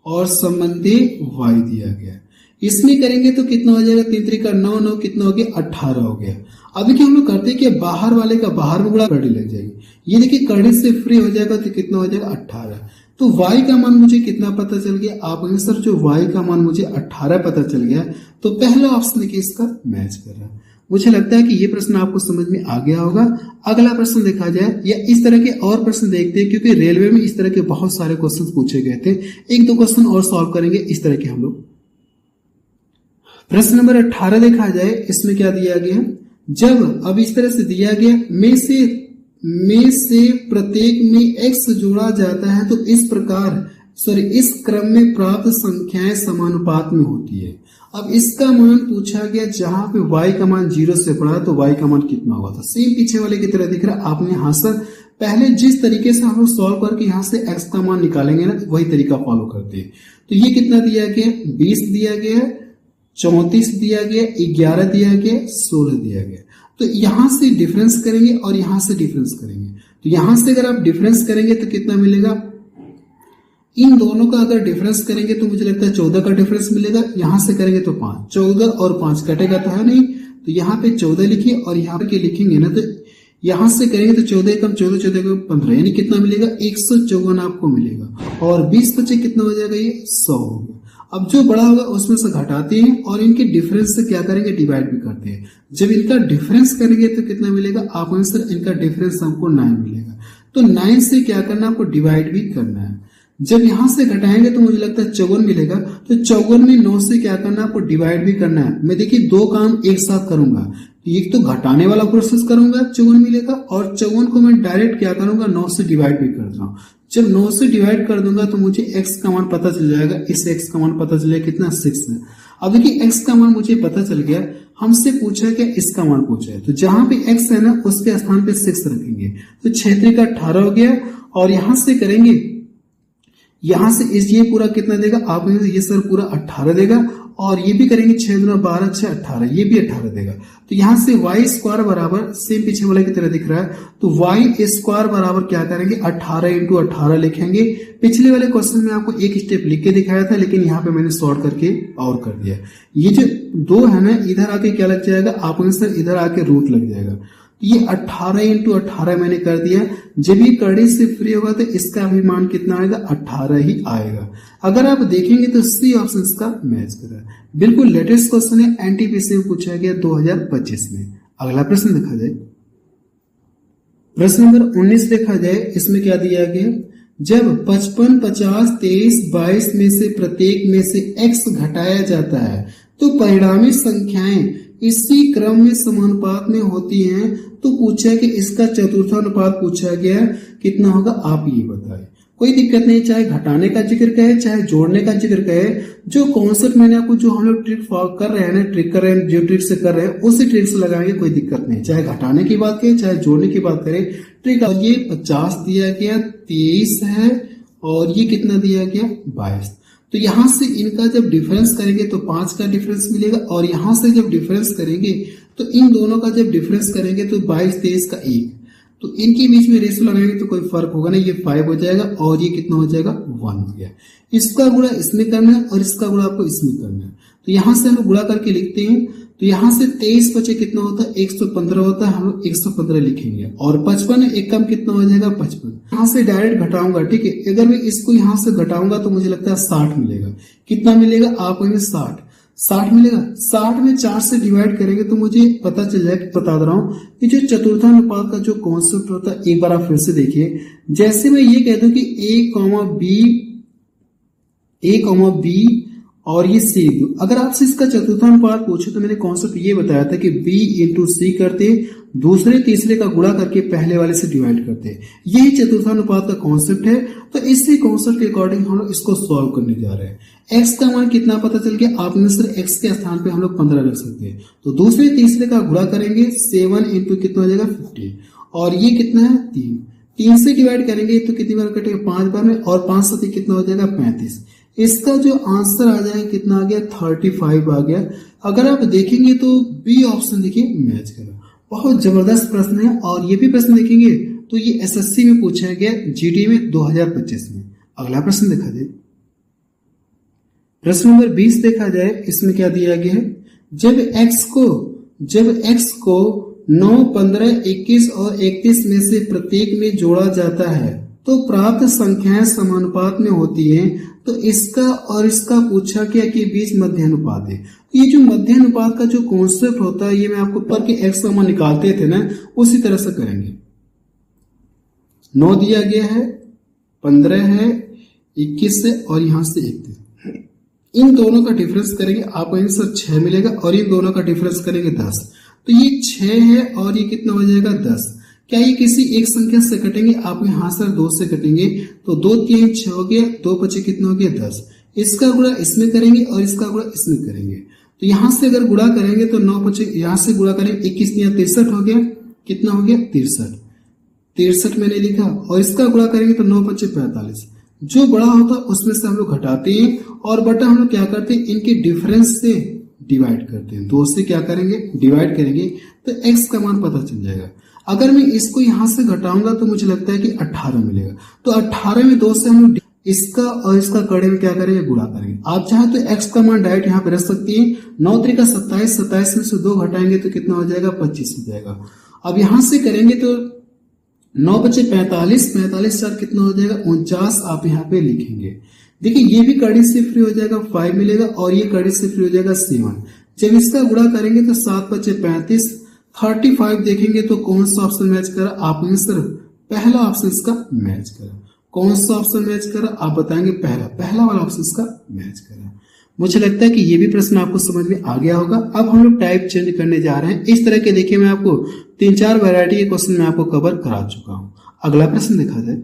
और संबंधी y दिया गया, इसमें करेंगे तो कितना हो जाएगा, 3 3 का 9 9 कितना हो गया, 18 हो गया। अब देखिए हम लोग करते हैं कि बाहर वाले का बाहर में गुणा करने लग जाएगी, ये देखिए करने से फ्री हो जाएगा तो कितना हो जाएगा, 18। तो y का मान मुझे कितना पता चल गया, आप कहेंगे सर जो y का मान मुझे 18 पता चल गया, तो पहला ऑप्शन देखिए इसका मैच कर रहा है। मुझे लगता है कि ये प्रश्न आपको समझ में आ गया होगा। अगला प्रश्न देखा जाए या इस तरह के और प्रश्न देखते हैं, क्योंकि रेलवे में इस तरह के बहुत सारे क्वेश्चन पूछे गए थे। 1-2 क्वेश्चन और सॉल्व करेंगे इस तरह के हम लोग। प्रश्न नंबर 18 देखा जाए, इसमें क्या दिया गया, जब अब इस तरह से दिया गया में से प्रत्येक में x जोड़ा जाता है तो इस प्रकार इस क्रम में प्राप्त संख्याएं समानुपात में होती है। अब इसका मान पूछा गया, जहां पे y का मान 0 से बड़ा है तो y का मान कितना हुआ था। सेम पीछे वाले की तरह दिख रहा है। आपने यहाँ से पहले जिस तरीके से हम लोग सॉल्व करके यहाँ से x का मान निकालेंगे ना, तो वही तरीका फॉलो करते हैं। तो ये कितना दिया गया, 20 दिया गया, 34 दिया गया, 11 दिया गया, 16 दिया गया। तो यहां से डिफरेंस करेंगे और यहां से डिफरेंस करेंगे, तो यहां से अगर आप डिफरेंस करेंगे तो कितना मिलेगा, इन दोनों का अगर डिफरेंस करेंगे तो मुझे लगता है 14 का डिफरेंस मिलेगा। यहां से करेंगे तो 5, 14 और 5 कटेगा तो है नहीं, तो यहाँ पे 14 लिखिए और यहाँ पे लिखेंगे ना, तो यहां से करेंगे तो 14 कम 14 14 कम 15, यानी कितना मिलेगा, 154 आपको मिलेगा। और 20 बचे कितना हो जाएगा, ये 100 हो गया। अब जो बड़ा होगा उसमें से घटाते हैं और इनके डिफरेंस से क्या करेंगे, डिवाइड भी करते हैं। जब इनका डिफरेंस करेंगे तो कितना मिलेगा, आप आंसर इनका डिफरेंस हमको 9 मिलेगा। तो 9 से क्या करना, आपको डिवाइड भी करना है। जब यहां से घटाएंगे तो मुझे लगता है 54 मिलेगा, तो 54 में 9 से क्या करना, आपको डिवाइड भी करना है। मैं देखिए 2 काम एक साथ करूंगा, एक तो घटाने वाला प्रोसेस करूंगा, 54 मिलेगा, और 54 को मैं डायरेक्ट क्या करूंगा, 9 से डिवाइड भी कर रहा हूं। जब 9 से डिवाइड कर दूंगा तो मुझे x का मान पता चल जाएगा। इस x का मान पता चल जाएगा कितना, 6 है। अब देखिए x का मान मुझे पता चल गया, हमसे पूछा है कि इसका मान पूछा है, तो जहां पे x है ना उसके स्थान पे 6 रखेंगे, तो 6 3 का 18 हो गया। और यहां से करेंगे, यहां से इस ये पूरा कितना देगा, आप ये सर पूरा 18 देगा, और ये भी करेंगे 6 दूना 12 6 18, ये भी 18 देगा। तो यहां से y स्क्वायर बराबर, सेम पीछे वाले की तरह दिख रहा है, तो y स्क्वायर बराबर क्या करेंगे, 18 इंटू 18 लिखेंगे। पिछले वाले क्वेश्चन में आपको एक स्टेप लिख के दिखाया था, लेकिन यहाँ पे मैंने सॉल्व करके और कर दिया। ये जो 2 है ना, इधर आके क्या लग जाएगा, आप आंसर इधर आके रूट लग जाएगा। ये 18 इंटू 18 मैंने कर दिया। जब ये कड़ी से फ्री होगा तो इसका भी मान कितना आएगा, 18 ही आएगा। अगर आप देखेंगे तो सी ऑप्शन का मैच कर रहा है। बिल्कुल लेटेस्ट क्वेश्चन है, एनटीपीसी में पूछा गया 2025 में। अगला प्रश्न देखा जाए, प्रश्न नंबर 19 देखा जाए, इसमें क्या दिया गया, जब 55 50 23 22 में से प्रत्येक में से x घटाया जाता है तो परिणामी संख्याएं इसी क्रम में समानुपात में होती हैं। तो पूछा है कि इसका चतुर्थानुपात पूछा गया, कितना होगा आप ये बताएं। कोई दिक्कत नहीं, चाहे घटाने का जिक्र कहे चाहे जोड़ने का जिक्र कहे, जो कॉन्सेप्ट मैंने आपको, जो हम लोग ट्रिक कर रहे हैं ना, ट्रिक कर रहे हैं, जो ट्रिक से कर रहे हैं उसी ट्रिक से लगाएंगे, कोई दिक्कत नहीं। चाहे घटाने की बात करें चाहे जोड़ने की बात करें, ट्रिक। और ये 50 दिया गया, 23 है, और ये कितना दिया गया, 22। तो यहां से इनका जब डिफरेंस करेंगे तो 5 का डिफरेंस मिलेगा, और यहां से जब डिफरेंस करेंगे तो इन दोनों का जब डिफरेंस करेंगे तो 22 23 का 1, तो इनके बीच में रेशियो लगाएंगे तो कोई फर्क होगा नहीं, ये 5 हो जाएगा, और ये कितना हो जाएगा, 1 हो गया। इसका गुणा इसमें करना है और इसका गुणा आपको इसमें करना है। तो यहां से हम गुणा करके लिखते हैं, तो यहां से 23 बचे कितना होता है, 115 होता है, हम लोग 115 लिखेंगे। और 55 एक कम कितना हो जाएगा, 55। यहां से डायरेक्ट घटाऊंगा, ठीक है। अगर मैं इसको यहां से घटाऊंगा तो मुझे लगता है 60 मिलेगा। कितना मिलेगा, आप कहेंगे 60 मिलेगा। 60 में 4 से डिवाइड करेंगे तो मुझे पता चल जाएगा, बता दे रहा हूं कि जो चतुर्थानुपात का जो कॉन्सेप्ट होता है, एक बार आप फिर से देखिए। जैसे मैं ये कहता हूं कि a, b और ये C, अगर आपसे इसका चतुर्थानुपात पूछे तो मैंने कॉन्सेप्ट ये बताया था कि B इंटू C करते, दूसरे तीसरे का गुणा करके पहले वाले से डिवाइड करते। यही चतुर्थानुपात का कॉन्सेप्ट है। तो इसी कॉन्सेप्ट के अकॉर्डिंग हम लोग इसको सॉल्व करने जा रहे हैं। x का मान कितना पता चल गया, आपने सिर्फ x के स्थान पे हम लोग 15 रख सकते हैं। तो दूसरे तीसरे का गुणा करेंगे, 7 इंटू कितना हो जाएगा, 50, और ये कितना है 3, 3 से डिवाइड करेंगे तो कितनी बार कटेगा 5 बार में, और 5 से कितना हो जाएगा 35। इसका जो आंसर आ जाएगा कितना आ गया 35 आ गया। अगर आप देखेंगे तो बी ऑप्शन देखिए मैच करेगा। बहुत जबरदस्त प्रश्न है, और ये भी प्रश्न देखेंगे तो ये एसएससी में पूछा गया जीडी में 2025 में। अगला प्रश्न देखा जाए, प्रश्न नंबर 20 देखा जाए, इसमें क्या दिया गया है, जब x को 9, 15, 21 और 31 में से प्रत्येक में जोड़ा जाता है तो प्राप्त संख्याएं समानुपात में होती हैं, तो इसका और इसका पूछा गया कि बीच मध्य अनुपात है। ये जो मध्य अनुपात का जो कॉन्सेप्ट होता है, ये मैं आपको पर के x का मान निकालते थे ना, उसी तरह से करेंगे। 9 दिया गया है, 15 है, 21 है और यहां से 31। इन दोनों का डिफरेंस करेंगे, आपको आंसर 6 मिलेगा, और इन दोनों का डिफरेंस करेंगे 10, तो ये 6 है और ये कितना हो जाएगा 10। क्या ये किसी एक संख्या से कटेंगे? आप यहाँ सर 2 से कटेंगे, तो 2 3 6 हो गया, 2 बचे कितना हो गया 10। इसका गुणा इसमें करेंगे और इसका गुणा इसमें करेंगे, तो यहाँ से अगर गुणा करेंगे तो 9 बचे, यहाँ से गुणा करेंगे 21 63 हो गया, कितना हो गया 63 मैंने लिखा, और इसका गुणा करेंगे तो 9 बचे 45। जो बड़ा होता है उसमें से हम लोग घटाते हैं, और बटा हम लोग क्या करते हैं, इनके डिफरेंस से डिवाइड करते हैं। 2 से क्या करेंगे डिवाइड करेंगे तो x का मान पता चल जाएगा। अगर मैं इसको यहां से घटाऊंगा तो मुझे लगता है कि 18 मिलेगा, तो 18 में 2 से हम लोग इसका और इसका कड़े में क्या करेंगे गुणा करेंगे। आप चाहे तो x का मान डायरेक्ट यहाँ पे रख सकती है, 9 3 का 27, 27 में से 2 घटाएंगे तो कितना हो जाएगा 25 हो जाएगा। अब यहां से करेंगे तो 9 बचे 45, 45 4 कितना हो जाएगा 49, आप यहाँ पे लिखेंगे। देखिए ये भी कड़ी से फ्री हो जाएगा 5 मिलेगा, और ये कड़ी से फ्री हो जाएगा 7। जब इसका गुणा करेंगे तो 7 बचे 35, 35 देखेंगे तो कौन सा ऑप्शन मैच करा, आप आंसर पहला ऑप्शन इसका मैच करा। कौन सा ऑप्शन मैच करा आप बताएंगे, पहला वाला ऑप्शन इसका मैच करा। मुझे लगता है कि ये भी प्रश्न आपको समझ में आ गया होगा। अब हम लोग टाइप चेंज करने जा रहे हैं। इस तरह के देखिए मैं आपको 3-4 वैरायटी के क्वेश्चन मैं आपको कवर करा चुका हूं। अगला प्रश्न देखा जाए,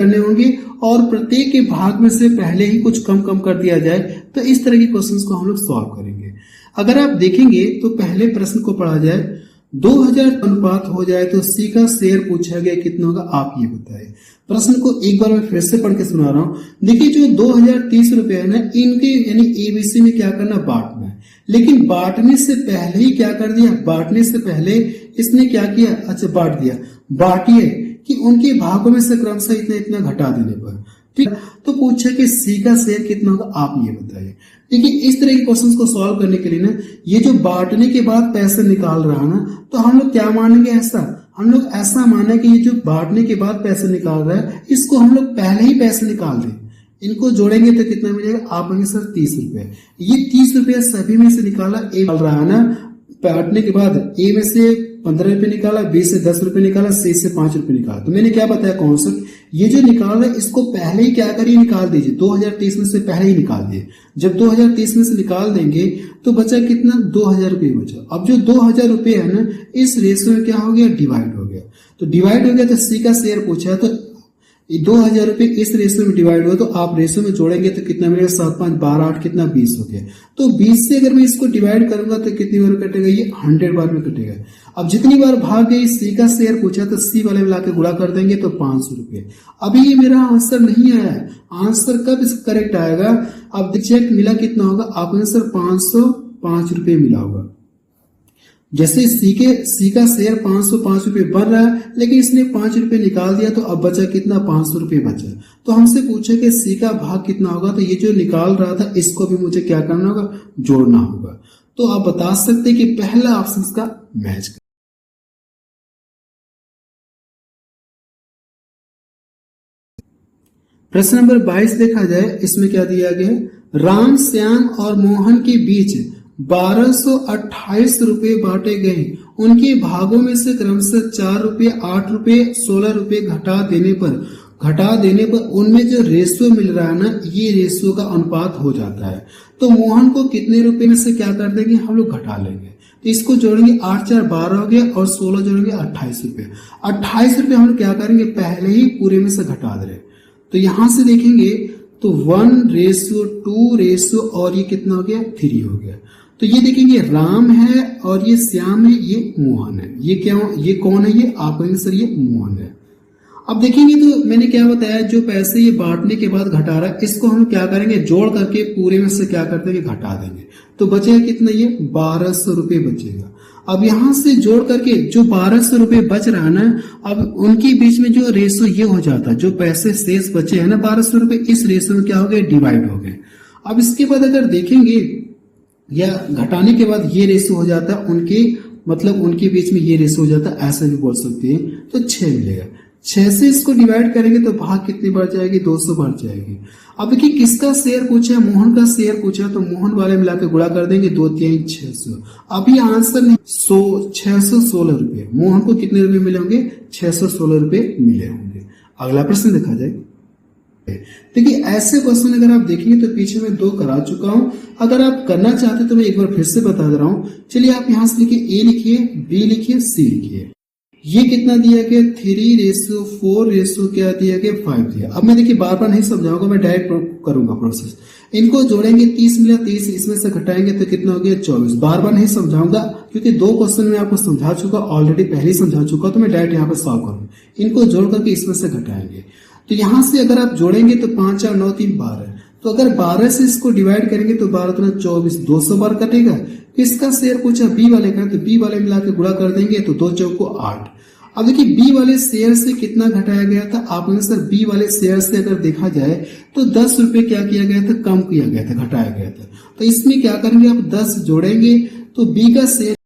करने होंगे और प्रत्येक के भाग में से पहले ही कुछ कम कर दिया जाए, तो इस तरह के क्वेश्चंस को हम लोग सॉल्व करेंगे। अगर आप देखेंगे तो पहले प्रश्न को पढ़ा जाए, 2000 अनुपात हो जाए तो सी का शेयर पूछा गया कितना होगा, आप ये बताएं। प्रश्न को एक बार मैं फिर से पढ़ के सुना रहा हूं। देखिए जो 2030 रुपए है ना, इनके यानी एबीसी में क्या करना, बांटना है। लेकिन बांटने से पहले ही क्या कर दिया, बांटने से पहले इसने क्या किया, अच्छा बांट दिया। बांटिए कि उनके भागों में से क्रमशः इतना इतना घटा देने पर, ठीक। तो पूछा कि सी का शेयर कितना होगा, आप ये बताइए। देखिए इस तरह के क्वेश्चंस को सॉल्व करने के लिए ना, ये जो बांटने के बाद पैसे निकाल रहा है ना, तो हम लोग क्या मानेंगे, ऐसा हम लोग ऐसा माने कि ये जो बांटने के बाद पैसे निकाल रहा है, इसको हम लोग पहले ही पैसे निकाल दें। इनको जोड़ेंगे तो कितना मिलेगा, आप कहेंगे सर 30 रुपए। ये 30 रुपया सभी में से निकाला, ए निकाल रहा है ना, बांटने के बाद ए में से 15 रुपए निकाला, बी से 10 रुपए निकाला, सी से 5 रुपए निकाला। तो मैंने क्या बताया कॉन्सेप्ट, ये जो निकाल रहा है इसको पहले ही क्या करिए, निकाल दीजिए। 2030 में से पहले ही निकाल दिए। जब 2030 में से निकाल देंगे तो बचा कितना, 2000 रुपये बचा। अब जो 2000 रुपये है ना, इस रेशो में क्या हो गया, डिवाइड हो गया। तो डिवाइड हो गया तो सी का शेयर पूछा, तो 2000 रुपये इस रेशो में डिवाइड हुआ, तो आप रेशो में जोड़ेंगे तो कितना मिलेगा, 7 5 12 8 कितना 20 हो गया। तो 20 से अगर मैं इसको डिवाइड करूंगा तो कितनी बार कटेगा, ये 100 बार में कटेगा। अब जितनी बार भाग गई, सी का शेयर पूछा तो सी वाले में लाके गुणा कर देंगे तो 500 रुपये। अभी ये मेरा आंसर नहीं आया है, आंसर कब करेक्ट आएगा, अब चेक मिला कितना होगा, आप आंसर 505 रुपये मिला होगा। जैसे सी का शेयर 505 रुपये बन रहा है, लेकिन इसने 5 रुपये निकाल दिया, तो अब बचा कितना, 500 रुपये बचा। तो हमसे पूछे कि सी का भाग कितना होगा, तो ये जो निकाल रहा था इसको भी मुझे क्या करना होगा, जोड़ना होगा। तो आप बता सकते कि पहला ऑप्शन का मैच। प्रश्न नंबर 22 देखा जाए, इसमें क्या दिया गया है, राम, श्याम और मोहन के बीच 1228 रुपये बांटे गए। उनके भागों में से क्रमशः 4 रुपये, 8 रुपये, 16 रुपये घटा देने पर उनमें जो रेशियो मिल रहा है ना, ये रेशियो का अनुपात हो जाता है। तो मोहन को कितने रुपए में से क्या कर देंगे, हम लोग घटा लेंगे। तो इसको जोड़ेंगे, 8 4 12 हो गया, और 16 जोड़ेंगे 28 रुपये। 28 रुपये हम लोग क्या करेंगे, पहले ही पूरे में से घटा दे रहे। तो यहां से देखेंगे तो 1:2 और ये कितना हो गया, 3 हो गया। तो ये देखेंगे राम है और ये श्याम है, ये मोहन है। ये क्या, ये कौन है, ये आप कहेंगे सर ये मोहन है। अब देखेंगे तो मैंने क्या बताया, जो पैसे ये बांटने के बाद घटा रहा है, इसको हम क्या करेंगे, जोड़ करके पूरे में से क्या करते हैं, घटा देंगे। तो बचेगा कितना, ये 1200 रुपये बचेगा। अब यहां से जोड़ करके जो 1200 रुपये बच रहा है ना, अब उनके बीच में जो रेशो ये हो जाता है, जो पैसे शेष बचे हैं ना 1200 रुपये, इस रेशो में क्या हो गए, डिवाइड हो गए। अब इसके बाद अगर देखेंगे या घटाने के बाद ये रेशो हो जाता है उनके, मतलब उनके बीच में ये रेशो हो जाता है, ऐसा भी बोल सकते हैं। तो 6 मिलेगा। 6 से इसको डिवाइड करेंगे तो भाग कितनी बढ़ जाएगी, 200 बढ़ जाएगी। अब देखिए किसका शेयर पूछा है, मोहन का शेयर पूछा है, तो मोहन वाले मिलाकर गुणा कर देंगे, 2 3 600। अभी आंसर नहीं, 616 रुपये। मोहन को कितने रुपए मिले होंगे, 616 रुपये मिले होंगे। अगला प्रश्न देखा जाए। देखिए ऐसे क्वेश्चन अगर आप देखेंगे तो पीछे मैं 2 करा चुका हूं। अगर आप करना चाहते तो मैं एक बार फिर से बता दे रहा हूं। चलिए आप यहां से लिखिए, ए लिखिए, बी लिखिए, सी लिखिए। ये कितना दिया गया, 3:4 क्या दिया गया, 5 दिया। अब मैं देखिए बार बार नहीं समझाऊंगा, मैं डायरेक्ट करूंगा प्रोसेस। इनको जोड़ेंगे, 30 मिला, 30 इसमें से घटाएंगे तो कितना हो गया, 24। बार बार नहीं समझाऊंगा क्योंकि 2 क्वेश्चन में आपको समझा चुका, ऑलरेडी पहले समझा चुका, तो मैं डायरेक्ट यहाँ पे सॉल्व करूंगा। इनको जोड़ करके इसमें से घटाएंगे, तो यहां से अगर आप जोड़ेंगे तो 5 4 9 3 12। तो अगर 12 से इसको डिवाइड करेंगे तो 12 3 24, 200 बार कटेगा। किसका शेयर पूछा, बी वाले का, तो बी वाले मिला के गुणा कर देंगे तो 2 चौको 8। अब देखिए बी वाले शेयर से कितना घटाया गया था, आपने सर बी वाले शेयर से अगर देखा जाए तो 10 रुपए क्या किया गया था, कम किया गया था, घटाया गया था। तो इसमें क्या करेंगे, आप 10 जोड़ेंगे तो बी का शेयर,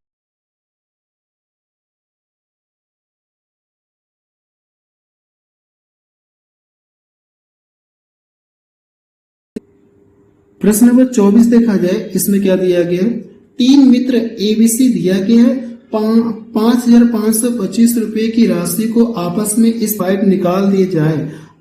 प्रश्न नंबर 24 देखा जाए, इसमें क्या दिया गया है, 3 मित्र एबीसी दिया गया है, 5,525 रुपए की राशि को आपस में इस फाइट निकाल दिए जाए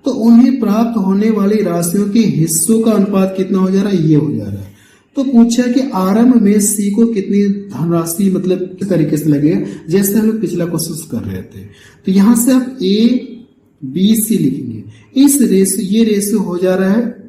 तो उन्हें प्राप्त होने वाली राशियों के हिस्सों का अनुपात कितना हो जा रहा है, ये हो जा रहा है। तो पूछा कि आरंभ में सी को कितनी धनराशि, मतलब किस तरीके से लगेगा, जैसे हम लोग पिछला क्वेश्चन कर रहे थे। तो यहां से आप ए बी सी लिखेंगे, इस रेशो, ये रेशो हो जा रहा है।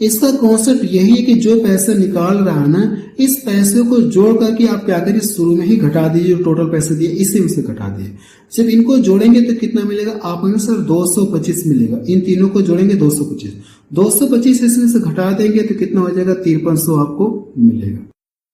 इसका कॉन्सेप्ट यही है कि जो पैसा निकाल रहा है ना, इस पैसे को जोड़ करके आप क्या करिए, शुरू में ही घटा दीजिए, जो टोटल पैसे दिए इसी में से घटा दिए। जब इनको जोड़ेंगे तो कितना मिलेगा, आपको सर 225 मिलेगा। इन तीनों को जोड़ेंगे 225, 225 इसमें से घटा देंगे तो कितना हो जाएगा, 5300 आपको मिलेगा।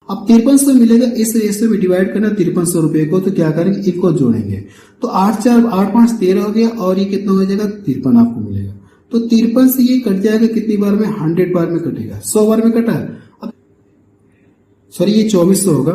अब 5300 मिलेगा, इस रेशो में डिवाइड करना 5300 रुपए को, तो क्या करेंगे, इनको जोड़ेंगे तो 8 4 8 5 13 हो गया, और ये कितना हो जाएगा, 53 आपको मिलेगा। तो 53 से ये कट जाएगा कितनी बार में, 100 बार में कटेगा, 100 बार में कटा। अब सॉरी ये 2400 होगा,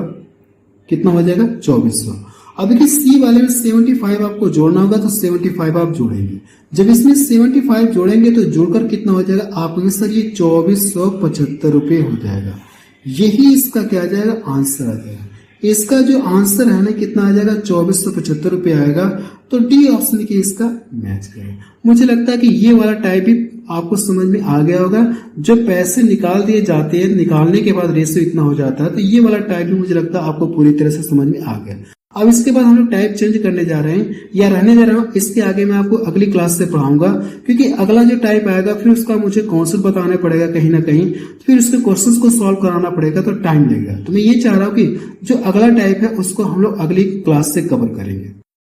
कितना हो जाएगा, 2400। अब देखिए सी वाले में 75 आपको जोड़ना होगा, तो 75 आप जोड़ेंगे। जब इसमें 75 जोड़ेंगे तो जोड़कर कितना हो जाएगा, आप में सर ये 2475 रुपये हो जाएगा। यही इसका क्या आ जाएगा, आंसर आ जाएगा। इसका जो आंसर है ना कितना आ जाएगा, 2475 रुपये आएगा। तो डी ऑप्शन की इसका मैच करेगा। मुझे लगता है कि ये वाला टाइप भी आपको समझ में आ गया होगा। जो पैसे निकाल दिए जाते हैं, निकालने के बाद रेशो इतना हो जाता है, तो ये वाला टाइप भी मुझे लगता है आपको पूरी तरह से समझ में आ गया। अब इसके बाद हम लोग टाइप चेंज करने जा रहे हैं या रहने जा रहा हूँ, इसके आगे मैं आपको अगली क्लास से पढ़ाऊंगा, क्योंकि अगला जो टाइप आएगा फिर उसका मुझे कॉन्सेप्ट बताना पड़ेगा कहीं ना कहीं, फिर उसके क्वेश्चंस को सॉल्व कराना पड़ेगा, तो टाइम लगेगा। तो मैं ये चाह रहा हूँ कि जो अगला टाइप है उसको हम लोग अगली क्लास से कवर करेंगे।